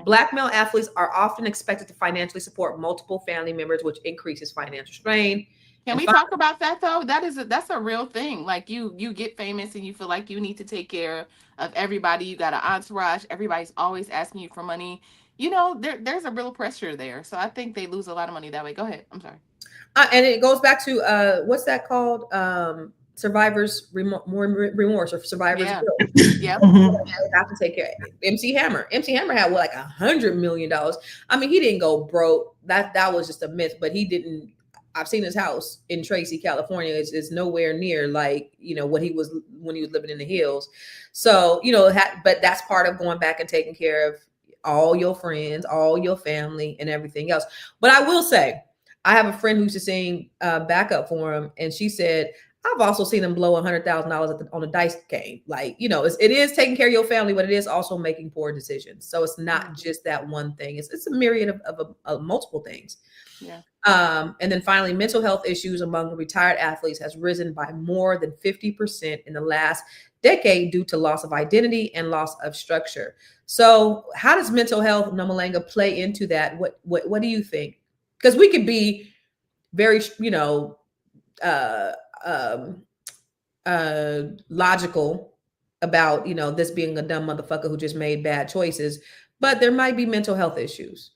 Speaker 2: Black male athletes are often expected to financially support multiple family members, which increases financial strain.
Speaker 3: Can we talk about that though? That's a real thing. Like you get famous and you feel like you need to take care of everybody. You got an entourage. Everybody's always asking you for money. There's a real pressure there. So I think they lose a lot of money that way. Go ahead. I'm sorry.
Speaker 2: And it goes back to what's that called? Survivor's remorse, or survivor's guilt.
Speaker 3: Yeah.
Speaker 2: Have to take care. MC Hammer had like $100 million. I mean, he didn't go broke. That was just a myth, but he didn't. I've seen his house in Tracy, California. It's nowhere near like, what he was when he was living in the hills. So, but that's part of going back and taking care of all your friends, all your family, and everything else. But I will say, I have a friend who used to sing backup for him, and she said, I've also seen him blow $100,000 on a dice game. Like, it is taking care of your family, but it is also making poor decisions. So it's not just that one thing. It's a myriad of multiple things.
Speaker 3: Yeah.
Speaker 2: And then finally, mental health issues among retired athletes has risen by more than 50% in the last decade due to loss of identity and loss of structure. So how does mental health, Nomalanga, play into that? What do you think? Because we could be very, logical about, this being a dumb motherfucker who just made bad choices, but there might be mental health issues.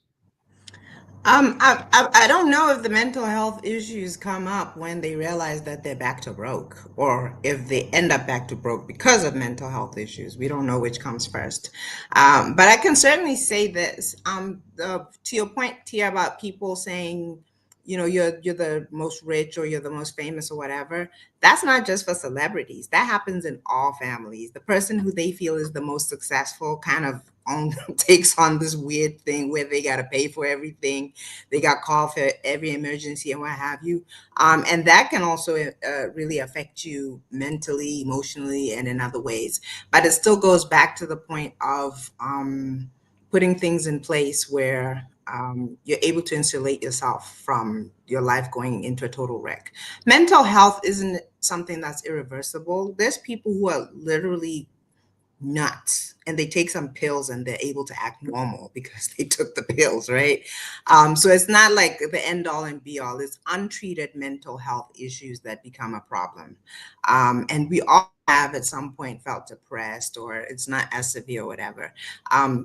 Speaker 4: I don't know if the mental health issues come up when they realize that they're back to broke, or if they end up back to broke because of mental health issues. We don't know which comes first. But I can certainly say this, to your point, Tia, about people saying, you're the most rich or you're the most famous or whatever. That's not just for celebrities. That happens in all families. The person who they feel is the most successful kind of takes on this weird thing where they got to pay for everything. They got called for every emergency and what have you. And that can also really affect you mentally, emotionally, and in other ways. But it still goes back to the point of putting things in place where you're able to insulate yourself from your life going into a total wreck. Mental health isn't something that's irreversible. There's people who are literally nuts, and they take some pills and they're able to act normal because they took the pills, right? So it's not like the end all and be all. It's untreated mental health issues that become a problem. And we all have at some point felt depressed, or it's not as severe or whatever. I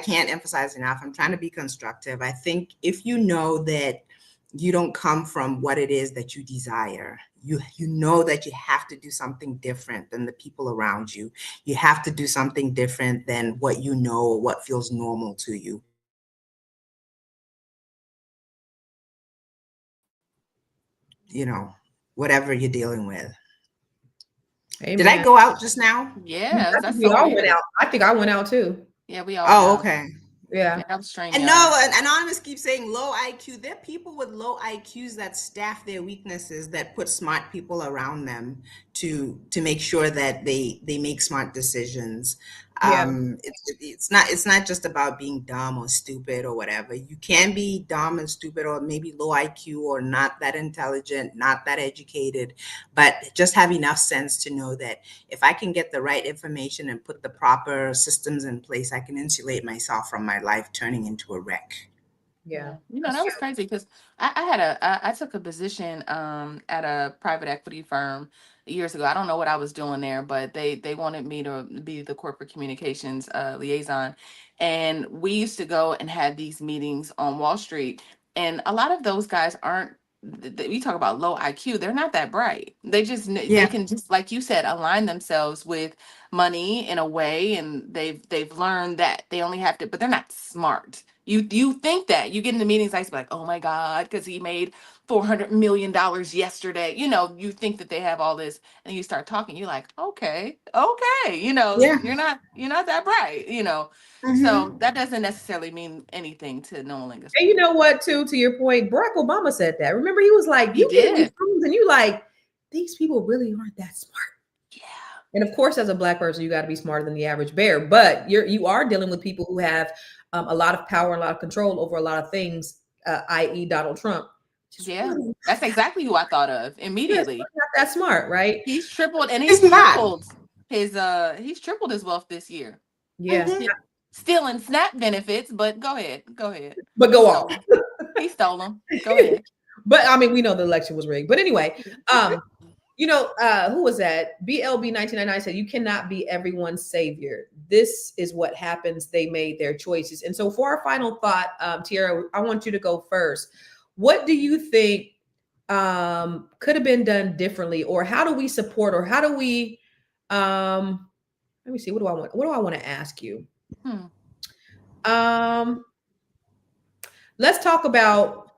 Speaker 4: can't emphasize enough, I'm trying to be constructive. I think if you know that you don't come from what it is that you desire, you know that you have to do something different than the people around you. You have to do something different than what you know or what feels normal to you. You know, whatever you're dealing with. Amen. Did I go out just now?
Speaker 3: Yeah,
Speaker 2: I think we all went out. I think I went out too.
Speaker 3: Yeah, we all.
Speaker 4: Oh, okay.
Speaker 2: Yeah.
Speaker 3: I'm strange.
Speaker 4: And no, Anonymous keeps saying low IQ. There are people with low IQs that staff their weaknesses, that put smart people around them to make sure that they make smart decisions.
Speaker 2: Yeah.
Speaker 4: It's not just about being dumb or stupid or whatever. You can be dumb and stupid, or maybe low IQ, or not that intelligent, not that educated, but just have enough sense to know that if I can get the right information and put the proper systems in place, I can insulate myself from my life turning into a wreck.
Speaker 2: Yeah.
Speaker 3: That was crazy, because I took a position at a private equity firm years ago. I don't know what I was doing there, but they wanted me to be the corporate communications liaison. And we used to go and have these meetings on Wall Street. And a lot of those guys aren't, we talk about low IQ, they're not that bright. They can just, like you said, align themselves with money in a way, and they've learned that they only have to, but they're not smart. You think that you get in the meetings, I used to be like, oh my God, because he made $400 million yesterday. You think that they have all this, and you start talking, you're like, okay. You're not that bright, So that doesn't necessarily mean anything to Nomalinga.
Speaker 2: And you know what, too, to your point, Barack Obama said that. Remember, he was like, you get these rooms and you like, these people really aren't that smart.
Speaker 3: Yeah.
Speaker 2: And of course, as a Black person, you got to be smarter than the average bear, but you are dealing with people who have a lot of power and a lot of control over a lot of things, i.e. Donald Trump.
Speaker 3: Yeah, that's exactly who I thought of immediately.
Speaker 2: Not that smart, right?
Speaker 3: He's tripled, and he's tripled his wealth this year.
Speaker 2: Yeah.
Speaker 3: Stealing SNAP benefits, but go ahead.
Speaker 2: But go on.
Speaker 3: He stole them. Go ahead.
Speaker 2: But I mean, we know the election was rigged. But anyway, who was that? BLB 1999 said, you cannot be everyone's savior. This is what happens. They made their choices. And so for our final thought, Tiara, I want you to go first. What do you think could have been done differently, or how do we support, or how do we, let me see, what do I want to ask you? Let's talk about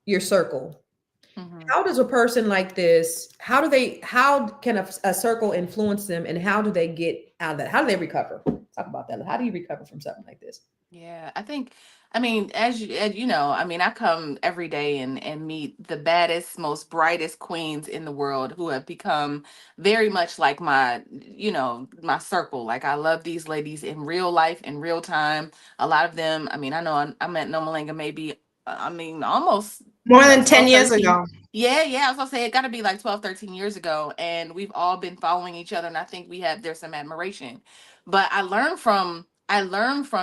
Speaker 2: your circle. How does a person like this, how can a circle influence them, and how do they get out of that? How do they recover? Talk about that. How do you recover from something like this?
Speaker 3: Yeah, as you know, I come every day and meet the baddest, most brightest queens in the world, who have become very much like my circle. Like, I love these ladies in real life, in real time. A lot of them, I know I met Nomalinga maybe, almost
Speaker 4: more than 10 years ago.
Speaker 3: Yeah, I was gonna say it got to be like 12, 13 years ago, and we've all been following each other, and I think there's some admiration. But I learned from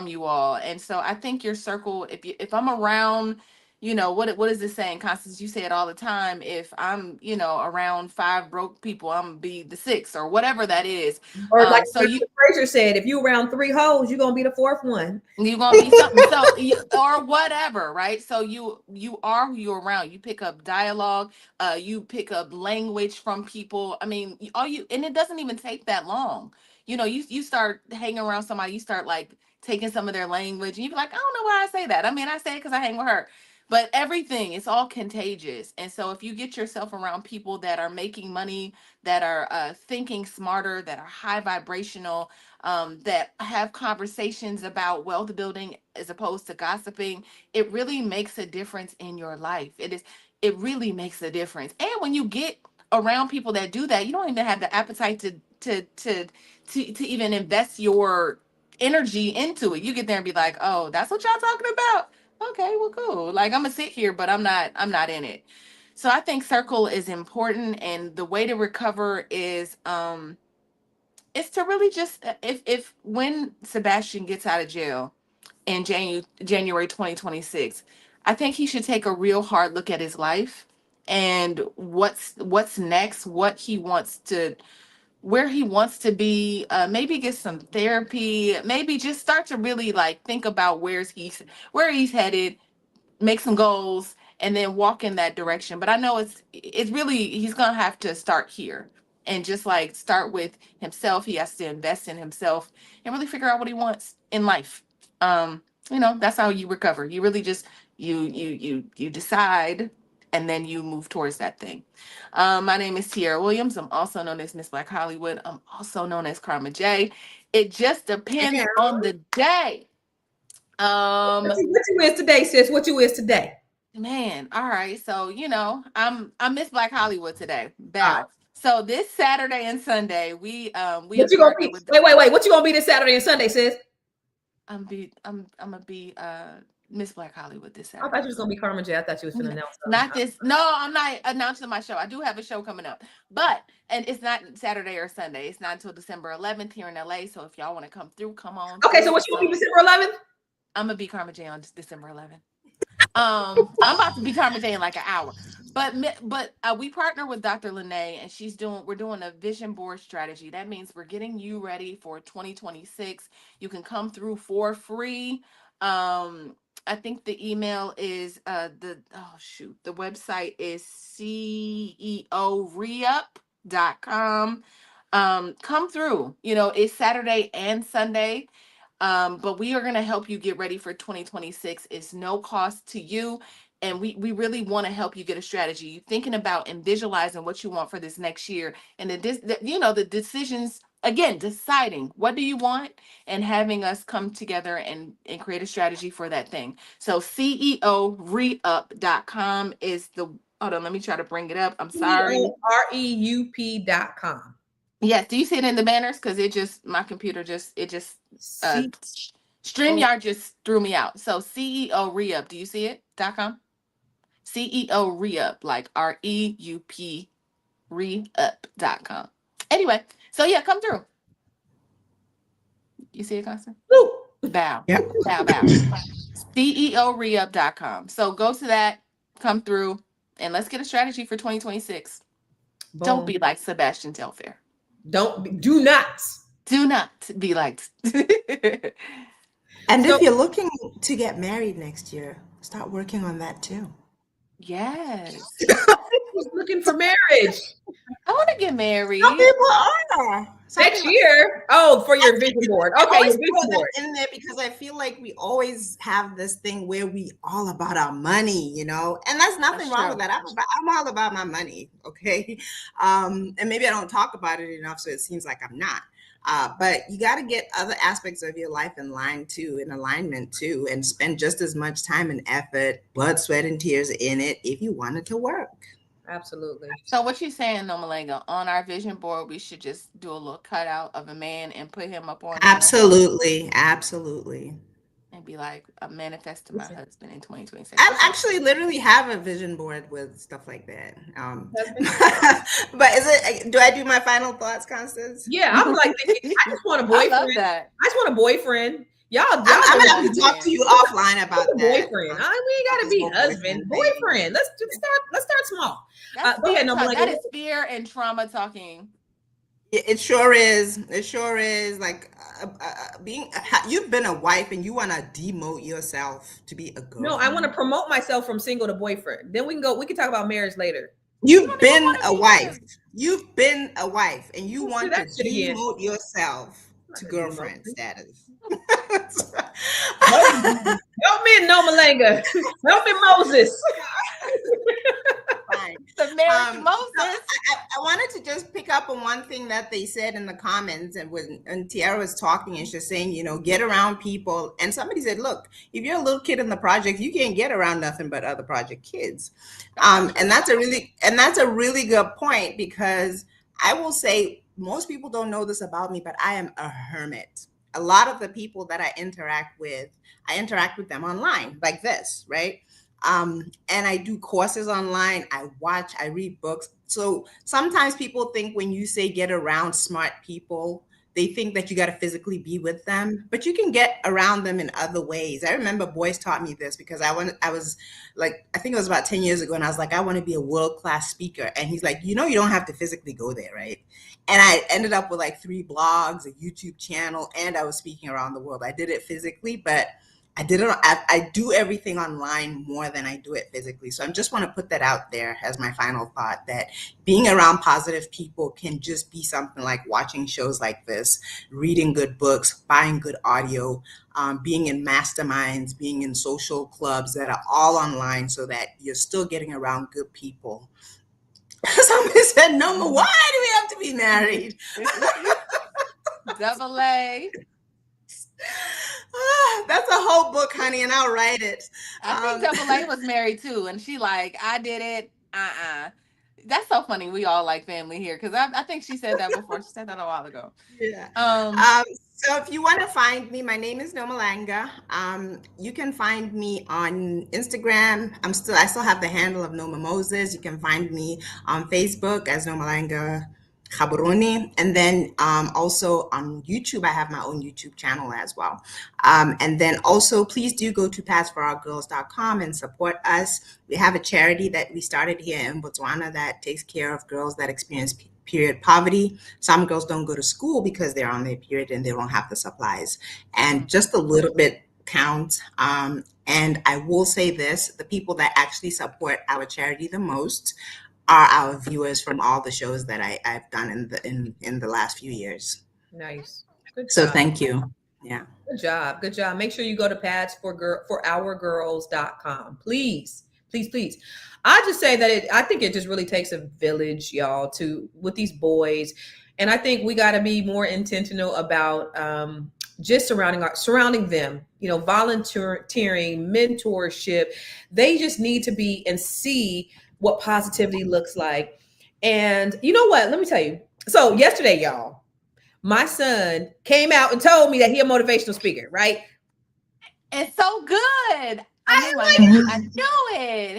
Speaker 3: you all, and so I think your circle, if I'm around, what is this saying, Constance? You say it all the time. If I'm around 5 broke people, I'm gonna be the 6th, or whatever that is.
Speaker 2: Or like Fraser said, if you around 3 hoes, you're gonna be the 4th one.
Speaker 3: You're gonna be something. Or whatever, right? So you are who you're around. You pick up dialogue, you pick up language from people. And it doesn't even take that long. You start hanging around somebody, you start like taking some of their language, and you be like, I don't know why I say that. I say it because I hang with her. But everything, it's all contagious. And so if you get yourself around people that are making money, that are thinking smarter, that are high vibrational, that have conversations about wealth building as opposed to gossiping, it really makes a difference in your life. It really makes a difference. And when you get around people that do that, you don't even have the appetite to even invest your energy into it. You get there and be like, oh, that's what y'all talking about? Okay, well, cool. Like, I'm gonna sit here, but I'm not in it. So I think circle is important, and the way to recover is It's to really just if when Sebastian gets out of jail in January 2026, I think he should take a real hard look at his life and what's next, what he wants to, where he wants to be, maybe get some therapy, maybe just start to really like think about where he's headed, make some goals, and then walk in that direction. But I know it's really, he's gonna have to start here and just like start with himself. He has to invest in himself and really figure out what he wants in life. That's how you recover. You really just you decide, and then you move towards that thing. My name is Tiara Williams. I'm also known as Miss Black Hollywood. I'm also known as Karma J. It just depends on the day.
Speaker 2: What you is today, sis? What you is today?
Speaker 3: Man, all right. So I'm Miss Black Hollywood today. Bow. So this Saturday and Sunday, we
Speaker 2: what you gonna be? Wait. What you gonna be this Saturday and Sunday, sis?
Speaker 3: I'm gonna be Miss Black Hollywood this Saturday.
Speaker 2: I thought you was gonna be Karma J. I thought you was gonna announce something.
Speaker 3: Not this. No, I'm not announcing my show. I do have a show coming up, and it's not Saturday or Sunday. It's not until December 11th here in LA. So if y'all want to come through, come on.
Speaker 2: Okay, so what you gonna be December 11th?
Speaker 3: I'm gonna be Karma J on December 11th. I'm about to be Karma J in like an hour. But we partner with Dr. Lene, and we're doing a vision board strategy. That means we're getting you ready for 2026. You can come through for free. I think the email is the website is ceoreup.com. Come through. It's Saturday and Sunday. But we are going to help you get ready for 2026. It's no cost to you. And we really want to help you get a strategy. You're thinking about and visualizing what you want for this next year. And the decisions, again, deciding what do you want and having us come together and create a strategy for that thing. So ceoreup.com is hold on, let me try to bring it up. I'm sorry.
Speaker 2: REUP.com.
Speaker 3: Yes. Do you see it in the banners? Because my computer StreamYard just threw me out. So CEOReup, do you see it? .com? CEOReup, like REUP, reup.com. Anyway, so yeah, come through. You see it, Constance? Bow.
Speaker 4: Yep.
Speaker 3: Bow. CEOReup.com. So go to that, come through, and let's get a strategy for 2026. Boom. Don't be like Sebastian Telfair.
Speaker 2: Do not
Speaker 3: be like.
Speaker 4: And if you're looking to get married next year, start working on that too.
Speaker 3: Yes.
Speaker 2: Who's looking for marriage?
Speaker 3: I want to get married.
Speaker 4: Some people are.
Speaker 2: Next year. Oh, for your vision board. Okay, your
Speaker 4: vision board in there because I feel like we always have this thing where we all about our money, and that's nothing wrong with that. I'm all about my money, okay? And maybe I don't talk about it enough, so it seems like I'm not. But you got to get other aspects of your life in alignment too, and spend just as much time and effort, blood, sweat, and tears in it if you want it to work.
Speaker 2: Absolutely.
Speaker 3: So what you saying, Nomalenga, on our vision board, we should just do a little cutout of a man and put him up on
Speaker 4: Absolutely.
Speaker 3: And be like, I'm manifesting my husband in 2026.
Speaker 4: I actually literally have a vision board with stuff like that. But do I do my final thoughts, Constance?
Speaker 2: Yeah, I'm like thinking, I just want a boyfriend. I love that. I just want a boyfriend. I'm gonna
Speaker 4: have to talk to you offline about that.
Speaker 2: Boyfriend. We ain't gotta be husband. Boyfriend. Let's start small.
Speaker 3: That is fear and trauma talking.
Speaker 4: It sure is. Like you've been a wife and you want to demote yourself to be a girl.
Speaker 2: No, I want to promote myself from single to boyfriend. Then we can talk about marriage later.
Speaker 4: You've been a wife. And you want to demote yourself to girlfriend status.
Speaker 2: Help me, Nomalenga. Help me, Moses.
Speaker 4: Fine.
Speaker 3: The marriage Moses.
Speaker 4: I wanted to just pick up on one thing that they said in the comments, and when Tiara was talking and she's saying, get around people. And somebody said, look, if you're a little kid in the project, you can't get around nothing but other project kids. And that's a really good point, because I will say most people don't know this about me, but I am a hermit. A lot of the people that I interact with them online like this, right? And I do courses online. I watch, I read books. So sometimes people think when you say get around smart people, they think that you got to physically be with them, but you can get around them in other ways. I remember Boyce taught me this because I was like, I think it was about 10 years ago, and I was like, I want to be a world-class speaker. And he's like, you don't have to physically go there, right? And I ended up with like 3 blogs, a YouTube channel, and I was speaking around the world. I did it physically, but I do everything online more than I do it physically. So I just want to put that out there as my final thought, that being around positive people can just be something like watching shows like this, reading good books, buying good audio, being in masterminds, being in social clubs that are all online so that you're still getting around good people. Somebody said, "No, why do we have to be married?"
Speaker 3: Double A.
Speaker 4: That's a whole book, honey, and I'll write it.
Speaker 3: I think Double A was married too, and she like, I did it. That's so funny. We all like family here because I think she said that before. She said that a while ago.
Speaker 4: Yeah. So if you want to find me, my name is Nomalanga. You can find me on Instagram. I still have the handle of Noma Moses. You can find me on Facebook as Nomalanga Khaburoni, and then also on YouTube, I have my own YouTube channel as well. And then also, please do go to pathsforourgirls.com and support us. We have a charity that we started here in Botswana that takes care of girls that experience period poverty. Some girls don't go to school because they're on their period and they don't have the supplies. And just a little bit counts. And I will say this, the people that actually support our charity the most are our viewers from all the shows that I've done in the last few years.
Speaker 2: Nice. Good job.
Speaker 4: So thank you. Yeah.
Speaker 2: Good job. Good job. Make sure you go to pathsforourgirls.com. Please. Please, please. I just say that I think it just really takes a village, y'all, with these boys. And I think we got to be more intentional about just surrounding them, volunteering, mentorship. They just need to be and see what positivity looks like. And you know what? Let me tell you. So yesterday, y'all, my son came out and told me that he's a motivational speaker, right?
Speaker 3: It's so good. I knew it. He's so good. Go ahead.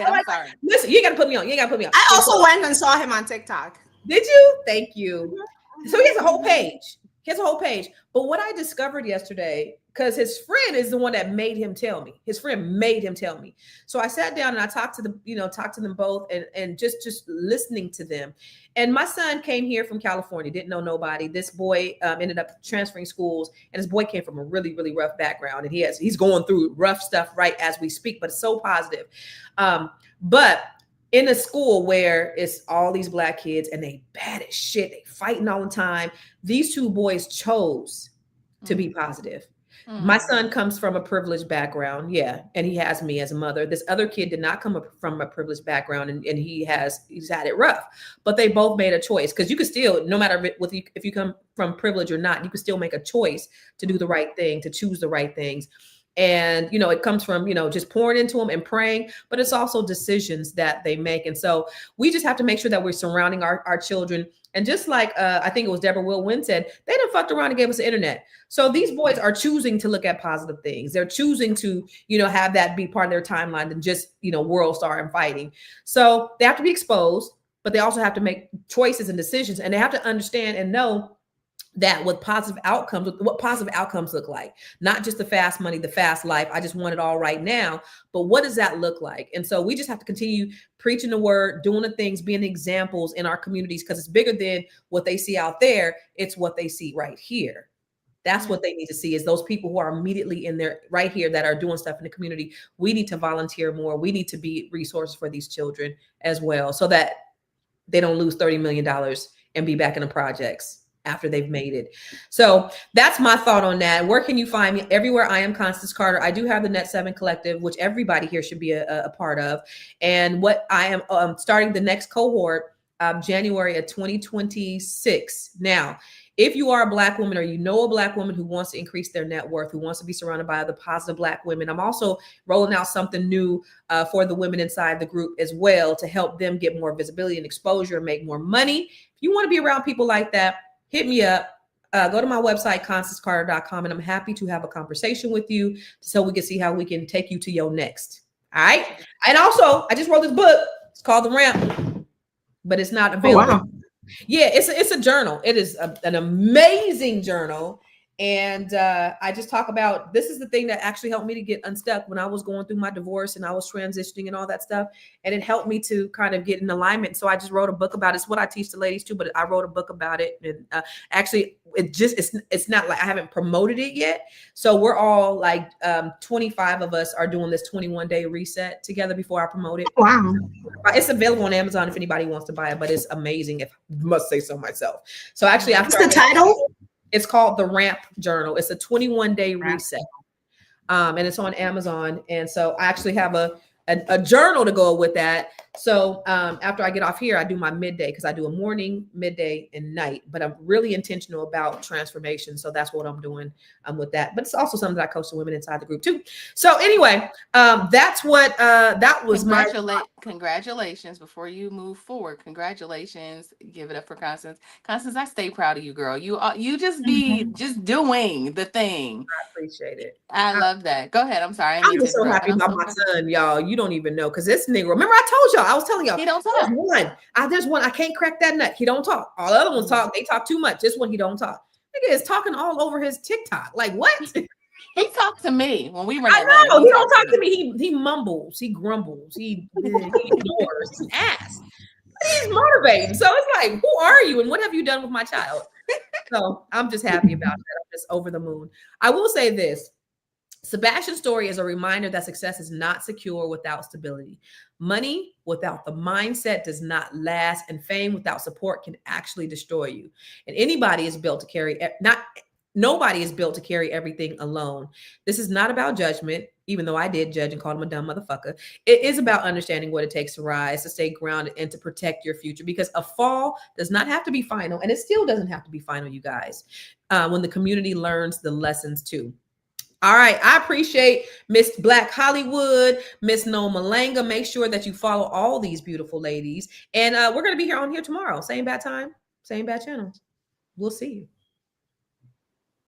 Speaker 3: I'm sorry.
Speaker 2: Listen, you ain't got to put me on.
Speaker 4: I also went and saw him on TikTok.
Speaker 2: Did you? Thank you. So he has a whole page. But what I discovered yesterday, because his friend is the one that made him tell me. His friend made him tell me. So I sat down and I talked to them, talked to them both and just listening to them. And my son came here from California, didn't know nobody. This boy ended up transferring schools, and his boy came from a really, really rough background. And he's going through rough stuff right as we speak, but it's so positive. But in a school where it's all these Black kids and they bad as shit, they fighting all the time, these 2 boys chose to be positive. My son comes from a privileged background, and he has me as a mother. This other kid did not come up from a privileged background, and he's had it rough. But they both made a choice, because you could still, no matter if you come from privilege or not, you could still make a choice to do the right thing, to choose the right things. And, it comes from, just pouring into them and praying, but it's also decisions that they make. And so we just have to make sure that we're surrounding our children. And just like I think it was Deborah Will Wynn said, they done fucked around and gave us the internet. So these boys are choosing to look at positive things. They're choosing to, have that be part of their timeline than just, world star and fighting. So they have to be exposed, but they also have to make choices and decisions. And they have to understand and know that what positive outcomes look like, not just the fast money, the fast life. I just want it all right now. But what does that look like? And so we just have to continue preaching the word, doing the things, being examples in our communities, because it's bigger than what they see out there. It's what they see right here. That's what they need to see, is those people who are immediately in there right here that are doing stuff in the community. We need to volunteer more. We need to be resources for these children as well, so that they don't lose $30 million and be back in the projects after they've made it. So that's my thought on that. Where can you find me? Everywhere I am Constance Carter. I do have the Net 7 Collective, which everybody here should be a part of. And what I am starting the next cohort January of 2026. Now, if you are a Black woman, or a Black woman who wants to increase their net worth, who wants to be surrounded by other positive Black women, I'm also rolling out something new for the women inside the group as well, to help them get more visibility and exposure and make more money. If you want to be around people like that, hit me up. Go to my website, ConstanceCarter.com, and I'm happy to have a conversation with you so we can see how we can take you to your next. All right. And also, I just wrote this book. It's called The Ramp, but it's not available.
Speaker 4: Oh, wow.
Speaker 2: Yeah, it's a journal. It is an amazing journal. And I just talk about, this is the thing that actually helped me to get unstuck when I was going through my divorce and I was transitioning and all that stuff. And it helped me to kind of get in alignment. So I just wrote a book about it. It's what I teach the ladies too, but I wrote a book about it. And actually, it's not like I haven't promoted it yet. So we're all like 25 of us are doing this 21-day reset together before I promote it.
Speaker 4: Wow.
Speaker 2: It's available on Amazon if anybody wants to buy it, but it's amazing, if I must say so myself. So actually,
Speaker 4: what's the title?
Speaker 2: It's called The Ramp Journal. It's a 21-day reset. And it's on Amazon. And so I actually have a journal to go with that. So after I get off here, I do my midday, because I do a morning, midday, and night. But I'm really intentional about transformation. So that's what I'm doing with that. But it's also something that I coach the women inside the group too. So anyway, that's what that was.
Speaker 3: Congratulations. Before you move forward, congratulations. Give it up for Constance. Constance, I stay proud of you, girl. You just be just doing the thing.
Speaker 2: I appreciate it.
Speaker 3: I love that. Go ahead. I'm sorry.
Speaker 2: I'm just so happy about my son, y'all. You don't even know, because this nigga, remember I told y'all, I was telling y'all,
Speaker 3: he don't talk.
Speaker 2: There's one, I can't crack that nut. He don't talk. All the other ones talk. They talk too much. This one, he don't talk. Nigga is talking all over his TikTok. Like, what?
Speaker 3: He talked to me when we were.
Speaker 2: I know. He don't talk to me. He mumbles. He grumbles. He ignores. He asks. He's motivating. So it's like, who are you and what have you done with my child? So I'm just happy about that. I'm just over the moon. I will say this. Sebastian's story is a reminder that success is not secure without stability. Money without the mindset does not last, and fame without support can actually destroy you. And nobody is built to carry everything alone. This is not about judgment, even though I did judge and call him a dumb motherfucker. It is about understanding what it takes to rise, to stay grounded, and to protect your future, because a fall does not have to be final, and it still doesn't have to be final, you guys, when the community learns the lessons too. All right. I appreciate Miss Black Hollywood, Miss Noma Langa. Make sure that you follow all these beautiful ladies. And we're going to be here on here tomorrow. Same bad time, same bad channel. We'll see you.